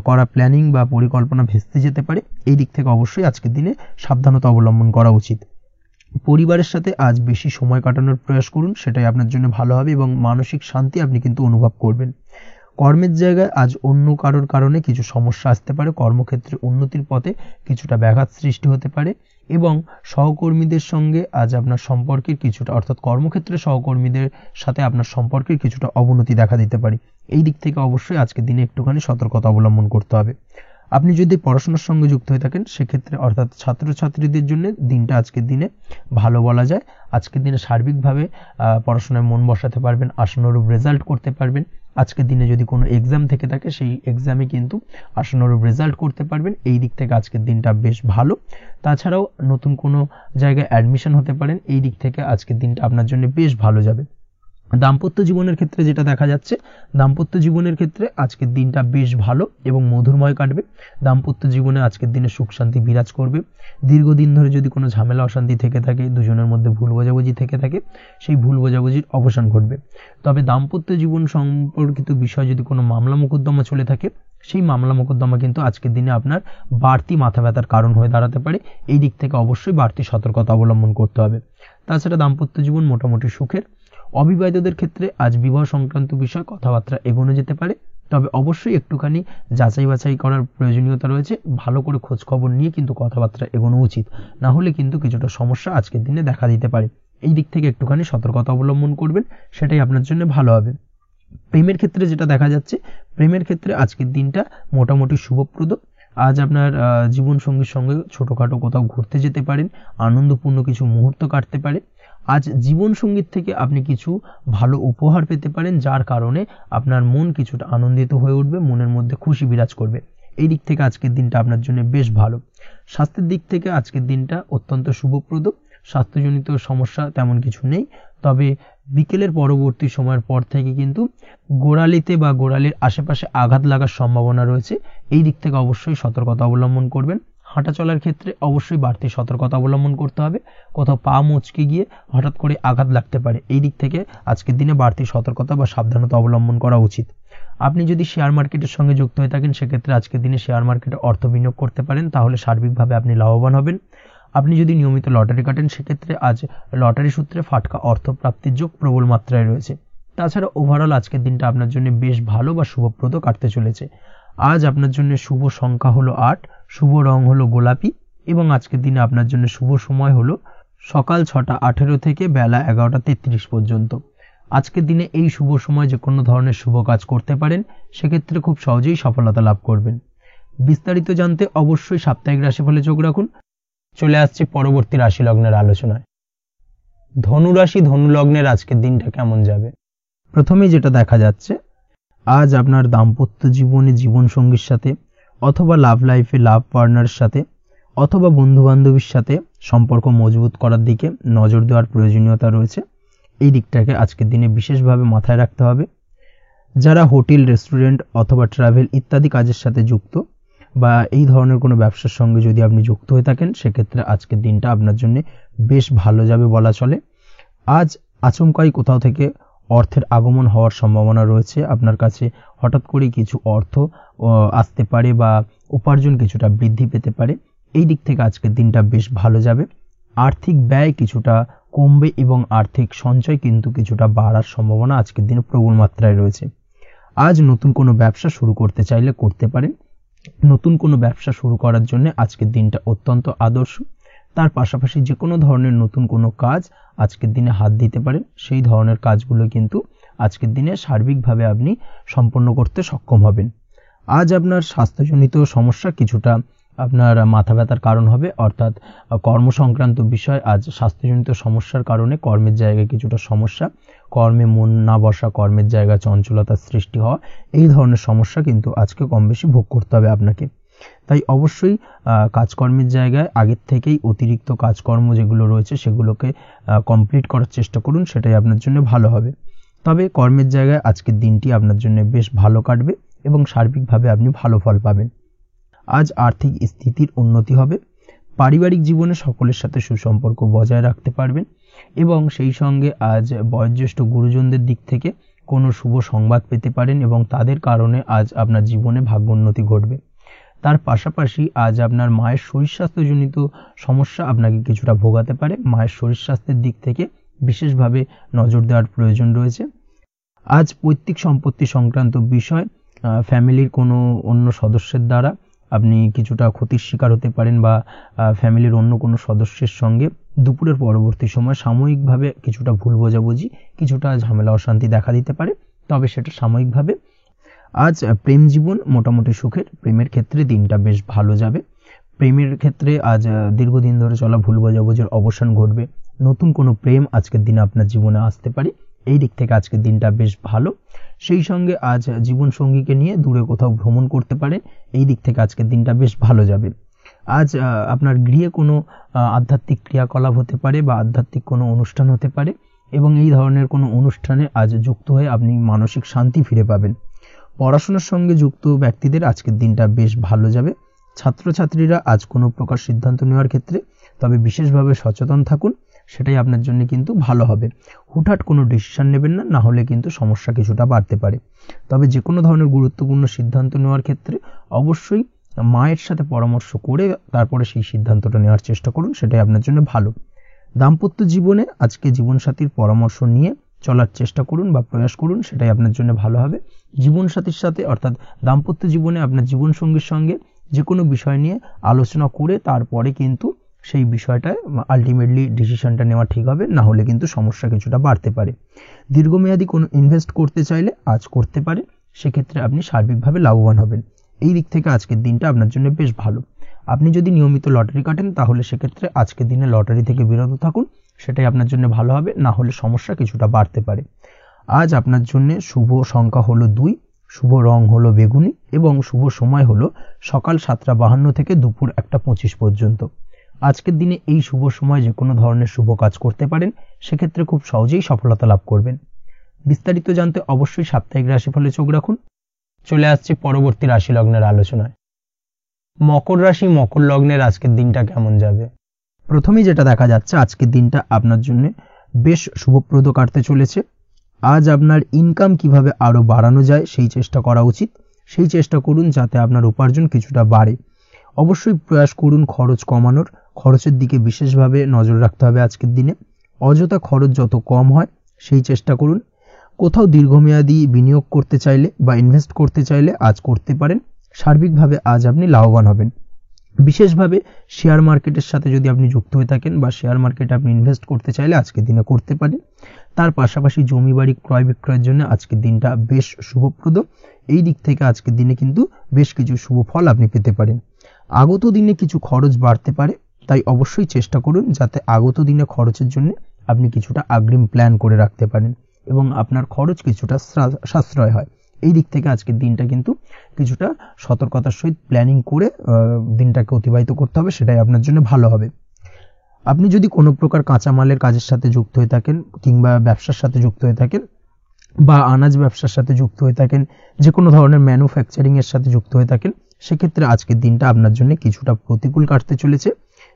করা প্ল্যানিং বা পরিকল্পনা ভেস্তে যেতে পারে। এই দিক থেকে অবশ্যই আজকের দিনে সাবধানতা অবলম্বন করা উচিত। পরিবারের সাথে আজ বেশি সময় কাটানোর প্রয়াস করুন, সেটাই আপনার জন্য ভালো হবে এবং মানসিক শান্তি আপনি কিন্তু অনুভব করবেন। কর্মের জায়গায় আজ অন্য কারোর কারণে কিছু সমস্যা আসতে পারে, কর্মক্ষেত্রে উন্নতির পথে কিছুটা ব্যাঘাত সৃষ্টি হতে পারে এবং সহকর্মীদের সঙ্গে আজ আপনার সম্পর্কের কিছুটা অর্থাৎ কর্মক্ষেত্রে সহকর্মীদের সাথে আপনার সম্পর্কের কিছুটা অবনতি দেখা দিতে পারে। এই দিক থেকে অবশ্যই আজকের দিনে একটুখানি সতর্কতা অবলম্বন করতে হবে। আপনি যদি পড়াশোনার সঙ্গে যুক্ত হয়ে থাকেন, সেক্ষেত্রে অর্থাৎ ছাত্রছাত্রীদের জন্য দিনটা আজকের দিনে ভালো বলা যায়। আজকের দিনে সার্বিকভাবে পড়াশোনায় মন বসাতে পারবেন, আশানুরূপ রেজাল্ট করতে পারবেন। আজকের দিনে যদি কোনো এক্সাম থেকে থাকে, সেই এক্সামে কিন্তু আশানুরূপ রেজাল্ট করতে পারবেন। এই দিক থেকে আজকের দিনটা বেশ ভালো। তাছাড়াও নতুন কোনো জায়গায় অ্যাডমিশন হতে পারেন, এই দিক থেকে আজকের দিনটা আপনার জন্য বেশ ভালো যাবে। দাম্পত্য জীবনের ক্ষেত্রে যেটা দেখা যাচ্ছে, দাম্পত্য জীবনের ক্ষেত্রে আজকের দিনটা বেশ ভালো এবং মধুরময় কাটবে। দাম্পত্য জীবনে আজকের দিনে সুখ শান্তি বিরাজ করবে। দীর্ঘদিন ধরে যদি কোনো ঝামেলা অশান্তি থেকে থাকে, দুজনের মধ্যে ভুল বোঝাবুঝি থেকে থাকে, সেই ভুল বোঝাবুঝির অবসান ঘটবে। তবে দাম্পত্য জীবন সম্পর্কিত বিষয় যদি কোনো মামলা মোকদ্দমা চলে থাকে, সেই মামলা মোকদ্দমা কিন্তু আজকের দিনে আপনার বাড়তি মাথা ব্যথার কারণ হয়ে দাঁড়াতে পারে। এই দিক থেকে অবশ্যই বাড়তি সতর্কতা অবলম্বন করতে হবে। তাছাড়া দাম্পত্য জীবন মোটামুটি সুখের। অবিবাহিতদের ক্ষেত্রে আজ বিবাহ সংক্রান্ত বিষয় কথাবার্তা এগোনো যেতে পারে, তবে অবশ্যই একটুখানি যাচাই বাছাই করার প্রয়োজনীয়তা রয়েছে। ভালো করে খোঁজ খবর নিয়ে কিন্তু কথাবার্তা এগোনো উচিত, না হলে কিন্তু কিছুটা সমস্যা আজকের দিনে দেখা দিতে পারে। এই দিক থেকে একটুখানি সতর্কতা অবলম্বন করবেন, সেটাই আপনার জন্য ভালো হবে। প্রেমের ক্ষেত্রে যেটা দেখা যাচ্ছে, প্রেমের ক্ষেত্রে আজকের দিনটা মোটামুটি শুভপ্রদ। আজ আপনার জীবন সঙ্গীর সঙ্গে ছোটখাটো কোথাও ঘুরতে যেতে পারেন, আনন্দপূর্ণ কিছু মুহূর্ত কাটতে পারে। আজ জীবন সঙ্গীত থেকে আপনি কিছু ভালো উপহার পেতে পারেন, যার কারণে আপনার মন কিছুটা আনন্দিত হয়ে উঠবে, মনের মধ্যে খুশি বিরাজ করবে। এই দিক থেকে আজকের দিনটা আপনার জন্য বেশ ভালো। স্বাস্থ্যের দিক থেকে আজকের দিনটা অত্যন্ত শুভপ্রদ। স্বাস্থ্যজনিত সমস্যা তেমন কিছু নেই, তবে বিকেলের পরবর্তী সময়ের পর থেকে কিন্তু গোড়ালিতে বা গোড়ালির আশেপাশে আঘাত লাগার সম্ভাবনা রয়েছে। এই দিক থেকে অবশ্যই সতর্কতা অবলম্বন করবেন। হাঁটা চলার ক্ষেত্রে অবশ্যই বাড়তি সতর্কতা অবলম্বন করতে হবে, কোথাও পা মুচকে গিয়ে হঠাৎ করে আঘাত লাগতে পারে। এই দিক থেকে আজকের দিনে বাড়তি সতর্কতা বা সাবধানতা অবলম্বন করা উচিত। আপনি যদি শেয়ার মার্কেটের সঙ্গে যুক্ত হয়ে থাকেন, সেক্ষেত্রে আজকের দিনে শেয়ার মার্কেটে অর্থ বিনিয়োগ করতে পারেন, তাহলে সার্বিকভাবে আপনি লাভবান হবেন। আপনি যদি নিয়মিত লটারি কাটেন, সেক্ষেত্রে আজ লটারি সূত্রে ফাটকা অর্থ প্রাপ্তির যোগ প্রবল মাত্রায় রয়েছে। তাছাড়া ওভারঅল আজকের দিনটা আপনার জন্য বেশ ভালো বা শুভপ্রদ কাটতে চলেছে। আজ আপনার জন্য শুভ সংখ্যা হলো 8, শুভ রং হলো গোলাপি এবং আজকের দিনে আপনার জন্য শুভ সময় হলো সকাল 6:18 থেকে বেলা 11:33 পর্যন্ত। আজকের দিনে এই শুভ সময় যে কোনো ধরনের শুভ কাজ করতে পারেন, সেক্ষেত্রে খুব সহজেই সফলতা লাভ করবেন। বিস্তারিত জানতে অবশ্যই সাপ্তাহিক রাশিফলে চোখ রাখুন। চলে আসছে পরবর্তী রাশি লগ্নের আলোচনায়। ধনু রাশি, ধনু লগ্নের আজকের দিনটা কেমন যাবে? প্রথমেই যেটা দেখা যাচ্ছে, আজ আপনার দাম্পত্য জীবনে জীবন সঙ্গীর সাথে অথবা লাভ লাইফে লাভ পার্টনারের সাথে অথবা বন্ধু বান্ধবীর সাথে সম্পর্ক মজবুত করার দিকে নজর দেওয়ার প্রয়োজনীয়তা রয়েছে। এই দিকটাকে আজকের দিনে বিশেষভাবে মাথায় রাখতে হবে। যারা হোটেল, রেস্টুরেন্ট অথবা ট্রাভেল ইত্যাদি কাজের সাথে যুক্ত বা এই ধরনের কোনো ব্যবসার সঙ্গে যদি আপনি যুক্ত হয়ে থাকেন, সেক্ষেত্রে আজকের দিনটা আপনার জন্য বেশ ভালো যাবে বলা চলে। আজ আচমকাই কোথাও থেকে অর্থের আগমন হওয়ার সম্ভাবনা রয়েছে। আপনার কাছে হঠাৎ করেই কিছু অর্থ আসতে পারে বা উপার্জন কিছুটা বৃদ্ধি পেতে পারে। এই দিক থেকে আজকের দিনটা বেশ ভালো যাবে। আর্থিক ব্যয় কিছুটা কমবে এবং আর্থিক সঞ্চয় কিন্তু কিছুটা বাড়ার সম্ভাবনা আজকের দিনে প্রবল মাত্রায় রয়েছে। আজ নতুন কোনো ব্যবসা শুরু করতে চাইলে করতে পারেন। নতুন কোনো ব্যবসা শুরু করার জন্য আজকের দিনটা অত্যন্ত আদর্শ। তার পাশাপাশি যে কোনো ধরনের নতুন কোনো কাজ আজকের দিনে হাত দিতে পারেন। সেই ধরনের কাজগুলো কিন্তু আজকের দিনে সার্বিকভাবে আপনি সম্পন্ন করতে সক্ষম হবেন। আজ আপনার স্বাস্থ্যজনিত সমস্যা কিছুটা আপনার মাথা ব্যথার কারণ হবে, অর্থাৎ কর্মসংক্রান্ত বিষয়। আজ স্বাস্থ্যজনিত সমস্যার কারণে কর্মের জায়গায় কিছুটা সমস্যা, কর্মে মন না বসা, কর্মের জায়গায় চঞ্চলতার সৃষ্টি হওয়া, এই ধরনের সমস্যা কিন্তু আজকে কম বেশি ভোগ করতে হবে আপনাকে। তাই অবশ্যই কাজকর্মের জায়গায় আগের থেকেই অতিরিক্ত কাজকর্ম যেগুলো রয়েছে সেগুলোকে কমপ্লিট করার চেষ্টা করুন, সেটাই আপনার জন্য ভালো হবে। তবে কর্মের জায়গায় আজকের দিনটি আপনার জন্য বেশ ভালো কাটবে এবং সার্বিকভাবে আপনি ভালো ফল পাবেন। আজ আর্থিক স্থিতির উন্নতি হবে। পারিবারিক জীবনে সকলের সাথে সুসম্পর্ক বজায় রাখতে পারবেন এবং সেই সঙ্গে আজ বয়োজ্যেষ্ঠ গুরুজনদের দিক থেকে কোনো শুভ সংবাদ পেতে পারেন এবং তাদের কারণে আজ আপনার জীবনে ভাগ্যোন্নতি ঘটবে। তার পাশাপাশি আজ আপনার মায়ের শরীর স্বাস্থ্যজনিত সমস্যা আপনাকে কিছুটা ভোগাতে পারে। মায়ের শরীর স্বাস্থ্যের দিক থেকে বিশেষভাবে নজর দেওয়ার প্রয়োজন রয়েছে। আজ পৈতৃক সম্পত্তি সংক্রান্ত বিষয়, ফ্যামিলির কোনো অন্য সদস্যের দ্বারা আপনি কিছুটা ক্ষতির শিকার হতে পারেন বা ফ্যামিলির অন্য কোনো সদস্যের সঙ্গে দুপুরের পরবর্তী সময় সাময়িকভাবে কিছুটা ভুল বোঝাবুঝি, কিছুটা ঝামেলা অশান্তি দেখা দিতে পারে, তবে সেটা সাময়িকভাবে। আজ প্রেম জীবন মোটামুটি সুখের। প্রেমের ক্ষেত্রে দিনটা বেশ ভালো যাবে। প্রেমের ক্ষেত্রে আজ দীর্ঘদিন ধরে চলা ভুল বোঝাবুঝির অবসান ঘটবে। নতুন কোনো প্রেম আজকের দিনে আপনার জীবনে আসতে পারে। এই দিক থেকে আজকের দিনটা বেশ ভালো। সেই সঙ্গে আজ জীবন সঙ্গীকে নিয়ে দূরে কোথাও ভ্রমণ করতে পারেন। এই দিক থেকে আজকের দিনটা বেশ ভালো যাবে। আজ আপনার গৃহে কোনো আধ্যাত্মিক ক্রিয়াকলাপ হতে পারে বা আধ্যাত্মিক কোনো অনুষ্ঠান হতে পারে এবং এই ধরনের কোনো অনুষ্ঠানে আজ যুক্ত হয়ে আপনি মানসিক শান্তি ফিরে পাবেন। পড়াশোনার সঙ্গে যুক্ত ব্যক্তিদের আজকের দিনটা বেশ ভালো যাবে। ছাত্রছাত্রীরা আজ কোনো প্রকার সিদ্ধান্ত নেওয়ার ক্ষেত্রে তবে বিশেষভাবে সচেতন থাকুন, সেটাই আপনার জন্য কিন্তু ভালো হবে। হুটহাট কোনো ডিসিশন নেবেন না, না হলে কিন্তু সমস্যা কিছুটা বাড়তে পারে। তবে যে কোনো ধরনের গুরুত্বপূর্ণ সিদ্ধান্ত নেওয়ার ক্ষেত্রে অবশ্যই মায়ের সাথে পরামর্শ করে তারপরে সেই সিদ্ধান্তটা নেওয়ার চেষ্টা করুন, সেটাই আপনার জন্য ভালো। দাম্পত্য জীবনে আজকে জীবনসাথীর পরামর্শ নিয়ে চলার চেষ্টা করুন বা প্রয়াস করুন, সেটাই আপনার জন্য ভালো হবে। জীবনসাথীর সাথে অর্থাৎ দাম্পত্য জীবনে আপনার জীবনসঙ্গীর সঙ্গে যে কোনো বিষয় নিয়ে আলোচনা করে তারপরে কিন্তু সেই বিষয়টায় আলটিমেটলি ডিসিশনটা নেওয়া ঠিক হবে, না হলে কিন্তু সমস্যা কিছুটা বাড়তে পারে। দীর্ঘমেয়াদী কোনো ইনভেস্ট করতে চাইলে আজ করতে পারে, সেক্ষেত্রে আপনি সার্বিকভাবে লাভবান হবেন। এই দিক থেকে আজকের দিনটা আপনার জন্য বেশ ভালো। আপনি যদি নিয়মিত লটারি কাটেন তাহলে সেক্ষেত্রে আজকের দিনে লটারি থেকে বিরত থাকুন, সেটাই আপনার জন্য ভালো হবে, না হলে সমস্যা কিছুটা বাড়তে পারে। আজ আপনার জন্য শুভ সংখ্যা হলো 2, শুভ রং হলো বেগুনি এবং শুভ সময় হলো সকাল 7:52 থেকে দুপুর 1:25 পর্যন্ত। আজকের দিনে এই শুভ সময় যে কোনো ধরনের শুভ কাজ করতে পারেন, সেক্ষেত্রে খুব সহজেই সফলতা লাভ করবেন। বিস্তারিত জানতে অবশ্যই সাপ্তাহিক রাশিফলে চোখ রাখুন। চলে আসছে পরবর্তী রাশি লগ্নের আলোচনায়। মকর রাশি মকর লগ্নের আজকের দিনটা কেমন যাবে? প্রথমেই যেটা দেখা যাচ্ছে আজকের দিনটা আপনার জন্য বেশ শুভপ্রদ কাটতে চলেছে। আজ আপনার ইনকাম কিভাবে আরো বাড়ানো যায় সেই চেষ্টা করা উচিত। সেই চেষ্টা করুন যাতে আপনার উপার্জন কিছুটা বাড়ে। অবশ্যই প্রয়াস করুন খরচ কমানোর। খরচের দিকে বিশেষভাবে নজর রাখতে হবে আজকের দিনে। অযথা খরচ যত কম হয় সেই চেষ্টা করুন। কোথাও দীর্ঘমেয়াদী বিনিয়োগ করতে চাইলে বা ইনভেস্ট করতে চাইলে আজ করতে পারেন। সার্বিকভাবে আজ আপনি লাভবান হবেন। বিশেষভাবে শেয়ার মার্কেটের সাথে যদি আপনি যুক্ত হয়ে থাকেন বা শেয়ার মার্কেটে আপনি ইনভেস্ট করতে চাইলে আজকের দিনে করতে পারেন। তার পাশাপাশি জমি বাড়ি ক্রয় বিক্রয়ের জন্য আজকের দিনটা বেশ শুভপ্রদ। এই দিক থেকে আজকের দিনে কিন্তু বেশ কিছু শুভ ফল আপনি পেতে পারেন। আগত দিনে কিছু খরচ বাড়তে পারে, তাই অবশ্যই চেষ্টা করুন যাতে আগত দিনে খরচের জন্য আপনি কিছুটা অগ্রিম প্ল্যান করে রাখতে পারেন এবং আপনার খরচ কিছুটা সাশ্রয় হয়। এই দিক থেকে আজকের দিনটা কিন্তু কিছুটা সতর্কতার সহিত প্ল্যানিং করে দিনটাকে অতিবাহিত করতে হবে, সেটাই আপনার জন্য ভালো হবে। আপনি যদি কোনো প্রকার কাঁচামালের কাজের সাথে যুক্ত হয়ে থাকেন কিংবা ব্যবসার সাথে যুক্ত হয়ে থাকেন বা আনাজ ব্যবসার সাথে যুক্ত হয়ে থাকেন, যে কোনো ধরনের ম্যানুফ্যাকচারিং এর সাথে যুক্ত হয়ে থাকেন, সেক্ষেত্রে আজকের দিনটা আপনার জন্য কিছুটা প্রতিকূল কাটতে চলেছে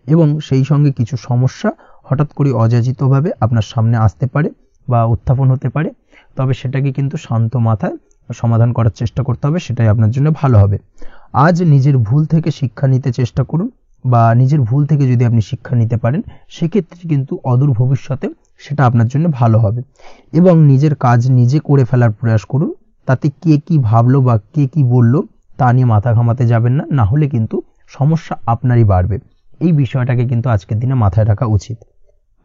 এবং সেই সঙ্গে কিছু সমস্যা হঠাৎ করে অযাচিতভাবে আপনার সামনে আসতে পারে। বা উত্থাপন হতে পারে, তবে সেটাকে কিন্তু শান্ত মাথায় সমাধান করার চেষ্টা করতে হবে, সেটাই আপনার জন্য ভালো হবে। আজ নিজের ভুল থেকে শিক্ষা নিতে চেষ্টা করুন, বা নিজের ভুল থেকে যদি আপনি শিক্ষা নিতে পারেন সেক্ষেত্রে কিন্তু অদূর ভবিষ্যতে সেটা আপনার জন্য ভালো হবে। এবং নিজের কাজ নিজে করে ফেলার প্রয়াস করুন, তাতে কে কি ভাবলো বা কে কি বললো তা নিয়ে মাথা ঘামাতে যাবেন না, না হলে কিন্তু সমস্যা আপনারই বাড়বে। এই বিষয়টাকে কিন্তু আজকের দিনে মাথায় রাখা উচিত।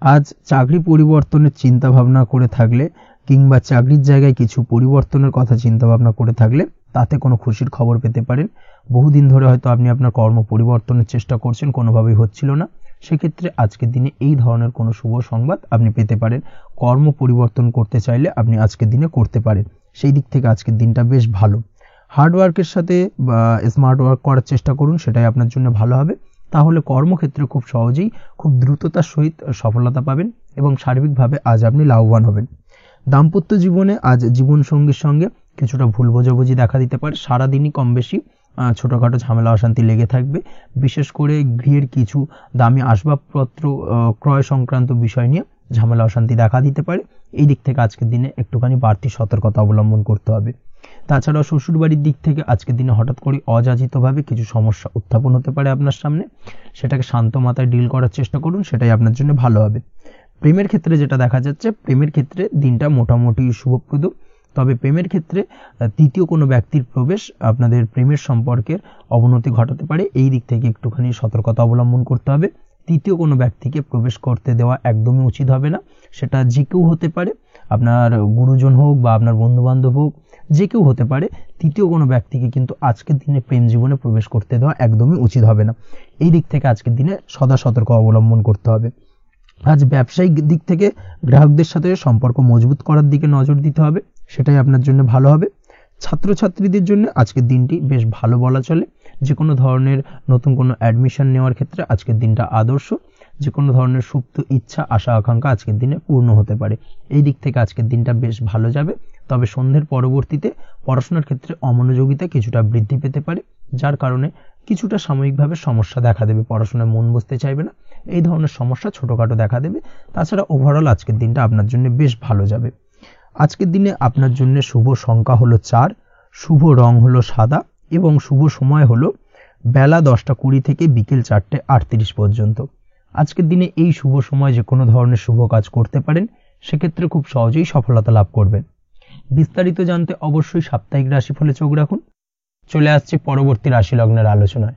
আজ চাকরি পরিবর্তনের চিন্তা ভাবনা করে থাকলে কিংবা চাকরির জায়গায় কিছু পরিবর্তনের কথা চিন্তা ভাবনা করে থাকলে তাতে কোনো খুশির খবর পেতে পারেন। বহুদিন ধরে হয়তো আপনি আপনার কর্ম পরিবর্তনের চেষ্টা করছেন, কোনোভাবেই হচ্ছিল না, সেক্ষেত্রে আজকের দিনে এই ধরনের কোনো শুভ সংবাদ আপনি পেতে পারেন। কর্ম পরিবর্তন করতে চাইলে আপনি আজকের দিনে করতে পারেন, সেই দিক থেকে আজকের দিনটা বেশ ভালো। হার্ডওয়ার্কের সাথে বা স্মার্ট ওয়ার্ক করার চেষ্টা করুন, সেটাই আপনার জন্য ভালো হবে। তাহলে কর্মক্ষেত্রে খুব সহজেই খুব দ্রুততার সহিত সফলতা পাবেন এবং সার্বিকভাবে আজ আপনি লাভবান হবেন। দাম্পত্য জীবনে আজ জীবনসঙ্গীর সঙ্গে কিছুটা ভুল বোঝাবুঝি দেখা দিতে পারে। সারাদিনই কম বেশি ছোটোখাটো ঝামেলা অশান্তি লেগে থাকবে, বিশেষ করে গৃহের কিছু দামি আসবাবপত্র ক্রয় সংক্রান্ত বিষয় নিয়ে ঝামেলা অশান্তি দেখা দিতে পারে। এই দিক থেকে আজকের দিনে একটুখানি বাড়তি সতর্কতা অবলম্বন করতে হবে। তাছাড়াও শ্বশুরবাড়ির দিক থেকে আজকের দিনে হঠাৎ করে অযাচিতভাবে কিছু সমস্যা উত্থাপন হতে পারে আপনার সামনে, সেটাকে শান্ত মাথায় ডিল করার চেষ্টা করুন, সেটাই আপনার জন্য ভালো হবে। প্রেমের ক্ষেত্রে যেটা দেখা যাচ্ছে, প্রেমের ক্ষেত্রে দিনটা মোটামুটি শুভপ্রদ, তবে প্রেমের ক্ষেত্রে তৃতীয় কোনো ব্যক্তির প্রবেশ আপনাদের প্রেমের সম্পর্কের অবনতি ঘটাতে পারে। এই দিক থেকে একটুখানি সতর্কতা অবলম্বন করতে হবে। তৃতীয় কোনো ব্যক্তিকে প্রবেশ করতে দেওয়া একদমই উচিত হবে না, সেটা যে কেউ হতে পারে, আপনার গুরুজন হোক বা আপনার বন্ধুবান্ধব হোক, যে কেউ হতে পারে। তৃতীয় কোনো ব্যক্তিকে কিন্তু আজকের দিনে প্রেম জীবনে প্রবেশ করতে দেওয়া একদমই উচিত হবে না। এই দিক থেকে আজকের দিনে সদা সতর্ক অবলম্বন করতে হবে। আজ ব্যবসায়িক দিক থেকে গ্রাহকদের সাথে সম্পর্ক মজবুত করার দিকে নজর দিতে হবে, সেটাই আপনার জন্য ভালো হবে। ছাত্রছাত্রীদের জন্য আজকের দিনটি বেশ ভালো বলা চলে। যে কোনো ধরনের নতুন কোনো অ্যাডমিশন নেওয়ার ক্ষেত্রে আজকের দিনটা আদর্শ। যে কোনো ধরনের সুপ্ত ইচ্ছা আশা আকাঙ্ক্ষা আজকের দিনে পূর্ণ হতে পারে। এই দিক থেকে আজকের দিনটা বেশ ভালো যাবে। তবে সন্ধ্যের পরবর্তীতে পড়াশোনার ক্ষেত্রে অমনোযোগিতা কিছুটা বৃদ্ধি পেতে পারে, যার কারণে কিছুটা সাময়িকভাবে সমস্যা দেখা দেবে, পড়াশোনায় মন বসতে চাইবে না, এই ধরনের সমস্যা ছোটোখাটো দেখা দেবে। তাছাড়া ওভারঅল আজকের দিনটা আপনার জন্য বেশ ভালো যাবে। আজকের দিনে আপনার জন্য শুভ সংখ্যা হলো 4, শুভ রং হলো সাদা এবং শুভ সময় হলো বেলা 10টা 20 থেকে বিকেল 4টে 38 পর্যন্ত। আজকের দিনে এই শুভ সময় যে কোনো ধরনের শুভ কাজ করতে পারেন, সেক্ষেত্রে খুব সহজেই সফলতা লাভ করবেন। বিস্তারিত জানতে অবশ্যই সাপ্তাহিক রাশিফলে চোখ রাখুন। চলে আসছে পরবর্তী রাশি লগ্নের আলোচনায়।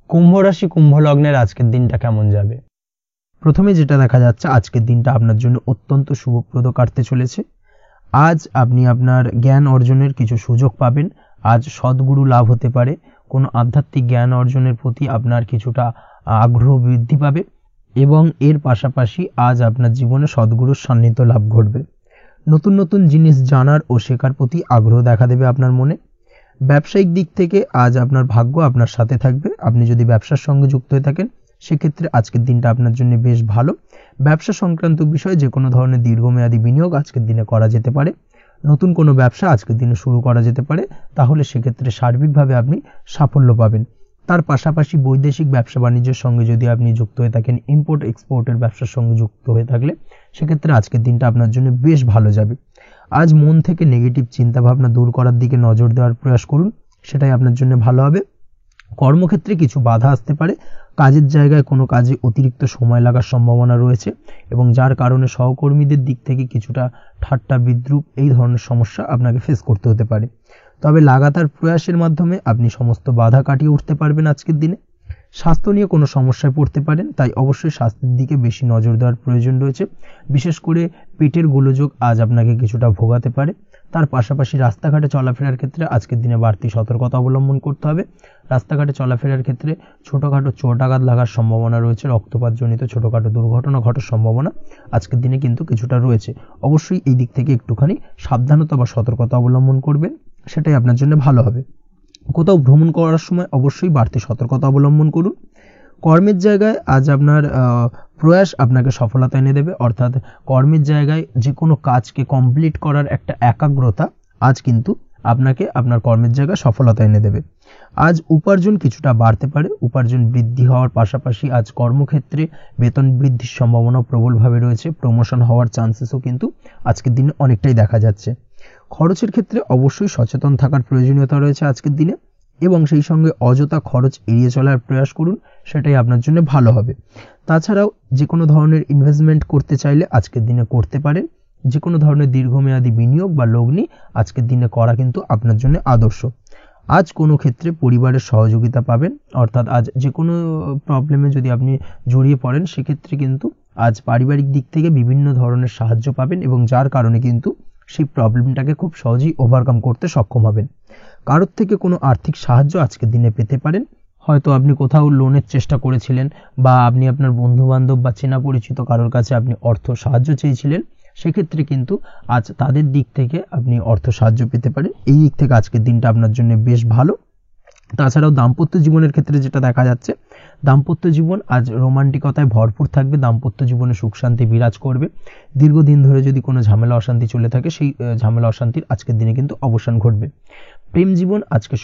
কুম্ভ রাশি কুম্ভ লগ্নের আজকের দিনটা কেমন যাবে? প্রথমে যেটা দেখা যাচ্ছে, আজকের দিনটা আপনার জন্য অত্যন্ত শুভপ্রদ কাটতে চলেছে। আজ আপনি আপনার জ্ঞান অর্জনের কিছু সুযোগ পাবেন। আজ সদ্গুরু লাভ হতে পারে, কোনো আধ্যাত্মিক জ্ঞান অর্জনের প্রতি আপনার কিছুটা আগ্রহ বৃদ্ধি পাবে এবং এর পাশাপাশি আজ আপনার জীবনে সদ্গুরুর সান্নিধ্য লাভ ঘটবে। নতুন নতুন জিনিস জানার ও শেখার প্রতি আগ্রহ দেখা দেবে আপনার মনে। ব্যবসায়িক দিক থেকে আজ আপনার ভাগ্য আপনার সাথে থাকবে। আপনি যদি ব্যবসার সঙ্গে যুক্ত হয়ে থাকেন, সেক্ষেত্রে আজকের দিনটা আপনার জন্য বেশ ভালো। ব্যবসা সংক্রান্ত বিষয়ে যে কোনো ধরনের দীর্ঘমেয়াদী বিনিয়োগ আজকের দিনে করা যেতে পারে। নতুন কোনো ব্যবসা আজকের দিনে শুরু করা যেতে পারে, তাহলে সেক্ষেত্রে সার্বিকভাবে আপনি সাফল্য পাবেন। তার পাশাপাশি বৈদেশিক ব্যবসা বাণিজ্যের সঙ্গে যদি আপনি যুক্ত হয়ে থাকেন, ইম্পোর্ট এক্সপোর্টের ব্যবসার সঙ্গে যুক্ত হয়ে থাকলে, সেক্ষেত্রে আজকের দিনটা আপনার জন্য বেশ ভালো যাবে। আজ মন থেকে নেগেটিভ চিন্তাভাবনা দূর করার দিকে নজর দেওয়ার প্রয়াস করুন, সেটাই আপনার জন্য ভালো হবে। কর্মক্ষেত্রে কিছু বাধা আসতে পারে, কাজের জায়গায় কোনো কাজে অতিরিক্ত সময় লাগার সম্ভাবনা রয়েছে এবং যার কারণে সহকর্মীদের দিক থেকে কিছুটা ঠাট্টা বিদ্রূপ এই ধরনের সমস্যা আপনাকে ফেস করতে হতে পারে। তবে লাগাতার প্রয়াসের মাধ্যমে আপনি সমস্ত বাধা কাটিয়ে উঠতে পারবেন আজকের দিনে। স্বাস্থ্য নিয়ে কোনো সমস্যায় পড়তে পারেন, তাই অবশ্যই স্বাস্থ্যের দিকে বেশি নজর দেওয়ার প্রয়োজন রয়েছে। বিশেষ করে পেটের গোলযোগ আজ আপনাকে কিছুটা ভোগাতে পারে। তার পাশাপাশি রাস্তাঘাটে চলাফেরার ক্ষেত্রে আজকের দিনে বাড়তি সতর্কতা অবলম্বন করতে হবে। রাস্তাঘাটে চলাফেরার ক্ষেত্রে ছোটোখাটো চোট আঘাত লাগার সম্ভাবনা রয়েছে, রক্তপাতজনিত ছোটোখাটো দুর্ঘটনা ঘটার সম্ভাবনা আজকের দিনে কিন্তু কিছুটা রয়েছে। অবশ্যই এই দিক থেকে একটুখানি সাবধানতা বা সতর্কতা অবলম্বন করবেন, সেটাই আপনার জন্য ভালো হবে। কোথাও ভ্রমণ করার সময় অবশ্যই বাড়তি সতর্কতা অবলম্বন করুন। কর্মের জায়গায় আজ আপনার প্রয়াস আপনাকে সফলতা এনে দেবে, অর্থাৎ কর্মের জায়গায় যে কোনো কাজকে কমপ্লিট করার একটা একাগ্রতা আজ কিন্তু আপনাকে আপনার কর্মের জায়গায় সফলতা এনে দেবে। আজ উপার্জন কিছুটা বাড়তে পারে, উপার্জন বৃদ্ধি হওয়ার পাশাপাশি আজ কর্মক্ষেত্রে বেতন বৃদ্ধির সম্ভাবনা প্রবলভাবে রয়েছে, প্রমোশন হওয়ার চান্সেসও কিন্তু আজকের দিনে অনেকটাই দেখা যাচ্ছে। খরচের ক্ষেত্রে অবশ্যই সচেতন থাকার প্রয়োজনীয়তা রয়েছে আজকের দিনে, এবং সেই সঙ্গে অযথা খরচ এড়িয়ে চলার প্রয়াস করুন, সেটাই আপনার জন্য ভালো হবে। তাছাড়াও যে কোনো ধরনের ইনভেস্টমেন্ট করতে চাইলে আজকের দিনে করতে পারেন। যে কোনো ধরনের দীর্ঘমেয়াদী বিনিয়োগ বা লগ্নি আজকের দিনে করা কিন্তু আপনার জন্য আদর্শ। আজ কোনো ক্ষেত্রে পরিবারের সহযোগিতা পাবেন, অর্থাৎ আজ যে কোনো প্রবলেমে যদি আপনি জড়িয়ে পড়েন সেক্ষেত্রে কিন্তু আজ পারিবারিক দিক থেকে বিভিন্ন ধরনের সাহায্য পাবেন, এবং যার কারণে কিন্তু সেই প্রবলেমটাকে খুব সহজেই ওভারকাম করতে সক্ষম হবেন। কারোর থেকে কোনো আর্থিক সাহায্য আজকের দিনে পেতে পারেন। হয়তো আপনি কোথাও লোনের চেষ্টা করেছিলেন, বা আপনি আপনার বন্ধু বান্ধব বা চেনা পরিচিত কারোর কাছে আপনি অর্থ সাহায্য চেয়েছিলেন, সেক্ষেত্রে কিন্তু আজ তাদের দিক থেকে আপনি অর্থ সাহায্য পেতে পারেন। এই দিক থেকে আজকের দিনটা আপনার জন্য বেশ ভালো। তাছাড়াও দাম্পত্য জীবনের ক্ষেত্রে যেটা দেখা যাচ্ছে, দাম্পত্য জীবন আজ রোমান্টিকতায় ভরপুর থাকবে, দাম্পত্য জীবনে সুখ শান্তি বিরাজ করবে। দীর্ঘদিন ধরে যদি কোনো ঝামেলা অশান্তি চলে থাকে, সেই ঝামেলা অশান্তির আজকের দিনে কিন্তু অবসান ঘটবে। প্রেম জীবন আজকে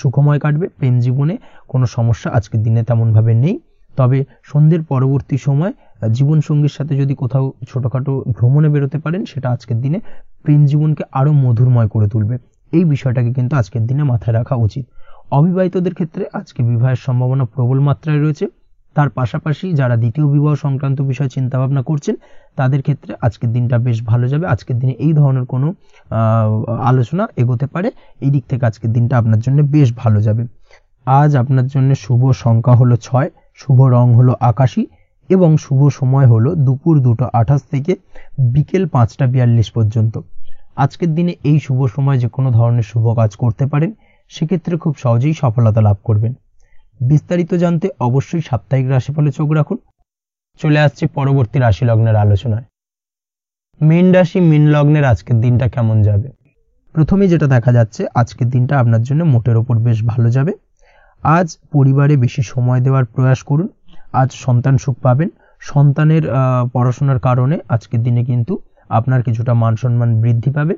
সুখময় কাটবে, প্রেম জীবনে কোনো সমস্যা আজকের দিনে তেমনভাবে নেই। তবে সন্ধ্যের পরবর্তী সময় জীবনসঙ্গীর সাথে যদি কোথাও ছোটোখাটো ভ্রমণে বেরোতে পারেন, সেটা আজকের দিনে প্রেম জীবনকে আরও মধুরময় করে তুলবে। এই বিষয়টাকে কিন্তু আজকের দিনে মাথায় রাখা উচিত। অবিবাহিতদের ক্ষেত্রে আজকে বিবাহের সম্ভাবনা প্রবল মাত্রায় রয়েছে। তার পাশাপাশি যারা দ্বিতীয় বিবাহ সংক্রান্ত বিষয় চিন্তাভাবনা করছেন, তাদের ক্ষেত্রে আজকের দিনটা বেশ ভালো যাবে। আজকের দিনে এই ধরনের কোনো আলোচনা এগোতে পারে, এই দিক থেকে আজকের দিনটা আপনার জন্য বেশ ভালো যাবে। আজ আপনার জন্য শুভ সংখ্যা হলো 6, শুভ রং হলো আকাশী, এবং শুভ সময় হলো দুপুর 2:28 থেকে বিকেল 5:42 পর্যন্ত। আজকের দিনে এই শুভ সময় যে কোনো ধরনের শুভ কাজ করতে পারেন, সেক্ষেত্রে খুব সহজেই সফলতা লাভ করবেন। বিস্তারিত জানতে অবশ্যই সাপ্তাহিক রাশিফলে চোখ রাখুন। চলে আসছে পরবর্তী রাশি লগ্নের আলোচনায়। মীন রাশি, মীন লগ্নের আজকের দিনটা কেমন যাবে? প্রথমেই যেটা দেখা যাচ্ছে, আজকের দিনটা আপনার জন্য মোটের ওপর বেশ ভালো যাবে। আজ পরিবারে বেশি সময় দেওয়ার প্রয়াস করুন। আজ সন্তান সুখ পাবেন। সন্তানের পড়াশোনার কারণে আজকের দিনে কিন্তু আপনার কিছুটা মান সম্মান বৃদ্ধি পাবে।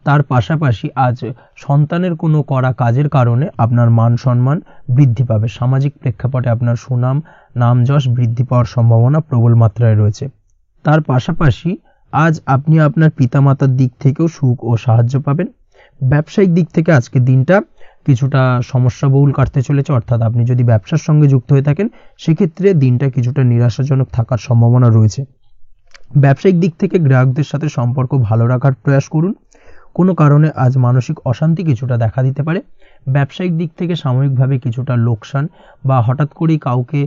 তার পাশাপাশি আজ সন্তানের কোনো করা কাজের কারণে আপনার মান সম্মান বৃদ্ধি পাবে। সামাজিক প্রেক্ষাপটে আপনার সুনাম, নাম যশ বৃদ্ধি পাওয়ার সম্ভাবনা প্রবল মাত্রায় রয়েছে। তার পাশাপাশি আজ আপনি আপনার পিতামাতার দিক থেকেও সুখ ও সাহায্য পাবেন। ব্যবসায়িক দিক থেকে আজকের দিনটা কিছুটা সমস্যাবহুল কাটতে চলেছে, অর্থাৎ আপনি যদি ব্যবসার সঙ্গে যুক্ত হয়ে থাকেন, সেক্ষেত্রে দিনটা কিছুটা নিরাশাজনক থাকার সম্ভাবনা রয়েছে। ব্যবসায়িক দিক থেকে গ্রাহকদের সাথে সম্পর্ক ভালো রাখার প্রয়াস করুন। কোনো কারণে আজ মানসিক অশান্তি কিছুটা দেখা দিতে পারে। ব্যবসায়িক দিক থেকে সাময়িকভাবে কিছুটা লোকসান, বা হঠাৎ করেই কাউকে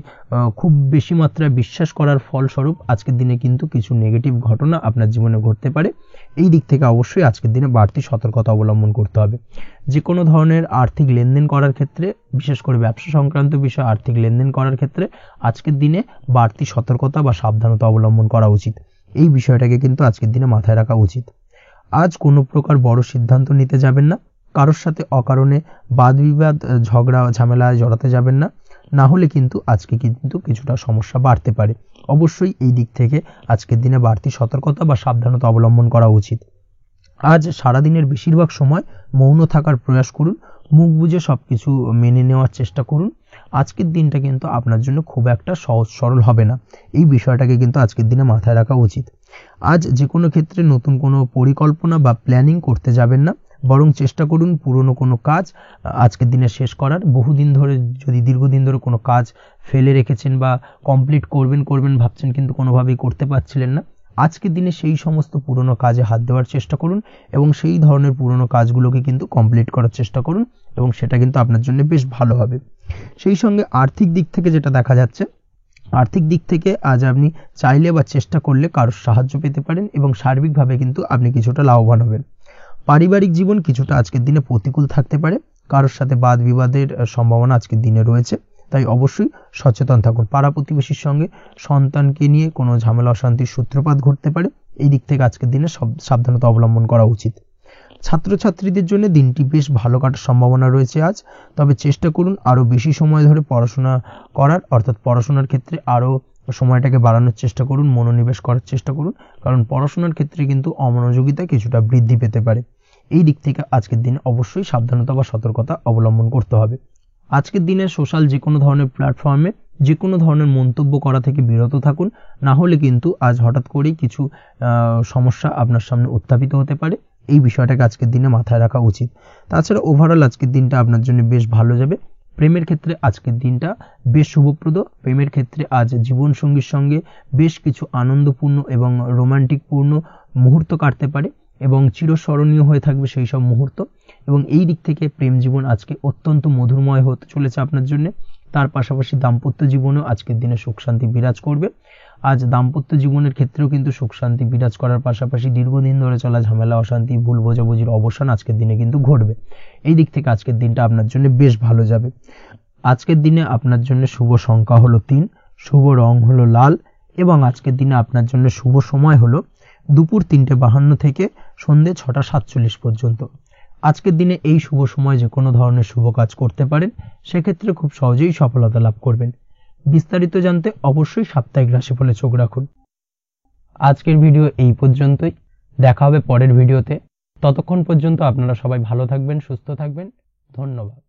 খুব বেশি মাত্রায় বিশ্বাস করার ফলস্বরূপ আজকের দিনে কিন্তু কিছু নেগেটিভ ঘটনা আপনার জীবনে ঘটতে পারে। এই দিক থেকে অবশ্যই আজকের দিনে বাড়তি সতর্কতা অবলম্বন করতে হবে। যে কোনো ধরনের আর্থিক লেনদেন করার ক্ষেত্রে, বিশেষ করে ব্যবসা সংক্রান্ত বিষয়ে আর্থিক লেনদেন করার ক্ষেত্রে আজকের দিনে বাড়তি সতর্কতা বা সাবধানতা অবলম্বন করা উচিত। এই বিষয়টাকে কিন্তু আজকের দিনে মাথায় রাখা উচিত। আজ কোনো প্রকার বড় সিদ্ধান্ত নিতে যাবেন না। কারোর সাথে অকারণে বাদ বিবাদ, ঝগড়া ঝামেলায় জড়াতে যাবেন না, না হলে কিন্তু আজকে কিন্তু কিছুটা সমস্যা বাড়তে পারে। অবশ্যই এই দিক থেকে আজকের দিনে বাড়তি সতর্কতা বা সাবধানতা অবলম্বন করা উচিত। আজ সারাদিনের বেশিরভাগ সময় মৌন থাকার প্রয়াস করুন। মুখ বুজে সবকিছু মেনে নেওয়ার চেষ্টা করুন। আজকের দিনটা কিন্তু আপনার জন্য খুব একটা সহজ সরল হবে না। এই বিষয়টাকে কিন্তু আজকের দিনে মাথায় রাখা উচিত। আজ যে কোনো ক্ষেত্রে নতুন কোনো পরিকল্পনা বা প্ল্যানিং করতে যাবেন না, বরং চেষ্টা করুন পুরনো কোনো কাজ আজকের দিনে শেষ করার। বহুদিন ধরে যদি দীর্ঘদিন ধরে কোনো কাজ ফেলে রেখেছেন বা কমপ্লিট করবেন ভাবছেন, কিন্তু কোনোভাবেই করতে পারছিলেন না, আজকের দিনে সেই সমস্ত পুরনো কাজে হাত দেওয়ার চেষ্টা করুন, এবং সেই ধরনের পুরনো কাজগুলোকে কিন্তু কমপ্লিট করার চেষ্টা করুন, এবং সেটা কিন্তু আপনার জন্য বেশ ভালো হবে। সেই সঙ্গে আর্থিক দিক থেকে যেটা দেখা যাচ্ছে, আর্থিক দিক থেকে আজ আপনি চাইলে বা চেষ্টা করলে কারোর সাহায্য পেতে পারেন, এবং সার্বিকভাবে কিন্তু আপনি কিছুটা লাভবান হবেন। পারিবারিক জীবন কিছুটা আজকের দিনে প্রতিকূল থাকতে পারে। কারোর সাথে বাদ বিবাদের সম্ভাবনা আজকের দিনে রয়েছে, তাই অবশ্যই সচেতন থাকুন। পাড়া প্রতিবেশীর সঙ্গে সন্তানকে নিয়ে কোনো ঝামেলা অশান্তির সূত্রপাত ঘটতে পারে। এই দিক থেকে আজকের দিনে সাবধানতা অবলম্বন করা উচিত। ছাত্রছাত্রীদের জন্য দিনটি বেশ ভালো কাটার সম্ভাবনা রয়েছে আজ। তবে চেষ্টা করুন আরও বেশি সময় ধরে পড়াশোনা করার, অর্থাৎ পড়াশোনার ক্ষেত্রে আরও সময়টাকে বাড়ানোর চেষ্টা করুন, মনোনিবেশ করার চেষ্টা করুন, কারণ পড়াশোনার ক্ষেত্রে কিন্তু অমনোযোগিতা কিছুটা বৃদ্ধি পেতে পারে। এই দিক থেকে আজকের দিনে অবশ্যই সাবধানতা বা সতর্কতা অবলম্বন করতে হবে। আজকের দিনে সোশ্যাল যে কোনো ধরনের প্ল্যাটফর্মে যে কোনো ধরনের মন্তব্য করা থেকে বিরত থাকুন, না হলে কিন্তু আজ হঠাৎ করেই কিছু সমস্যা আপনার সামনে উত্থাপিত হতে পারে। এই বিষয়টাকে আজকের দিনে মাথায় রাখা উচিত। তাছাড়া ওভারঅল আজকের দিনটা আপনার জন্য বেশ ভালো যাবে। প্রেমের ক্ষেত্রে আজকের দিনটা বেশ শুভপ্রদ। প্রেমের ক্ষেত্রে আজ জীবনসঙ্গীর সঙ্গে বেশ কিছু আনন্দপূর্ণ এবং রোমান্টিকপূর্ণ মুহূর্ত কাটতে পারে এবং চিরস্মরণীয় হয়ে থাকবে সেই সব মুহূর্ত। এবং এই দিক থেকে প্রেম জীবন আজকে অত্যন্ত মধুরময় হতে চলেছে আপনার জন্য। তার পাশাপাশি দাম্পত্য জীবনেও আজকের দিনে সুখ শান্তি বিরাজ করবে। আজ দাম্পত্য জীবনের ক্ষেত্রেও কিন্তু সুখ শান্তি বিরাজ করার পাশাপাশি দীর্ঘদিন ধরে চলা ঝামেলা অশান্তি ভুল বোঝাবুঝির অবসান আজকের দিনে কিন্তু ঘটবে। এই দিক থেকে আজকের দিনটা আপনার জন্য বেশ ভালো যাবে। আজকের দিনে আপনার জন্য শুভ সংখ্যা হলো 3, শুভ রং হলো লাল এবং আজকের দিনে আপনার জন্য শুভ সময় হলো দুপুর 3:52 থেকে সন্ধ্যে 6:47 পর্যন্ত। আজকের দিনে এই শুভ সময় যে কোনো ধরনের শুভ কাজ করতে পারেন, সেক্ষেত্রে খুব সহজেই সফলতা লাভ করবেন। বিস্তারিত জানতে অবশ্যই সাপ্তাহিক রাশিফলে চোখ রাখুন। আজকের ভিডিও এই পর্যন্তই। দেখা হবে পরের ভিডিওতে। ততক্ষণ পর্যন্ত আপনারা সবাই ভালো থাকবেন, সুস্থ থাকবেন। ধন্যবাদ।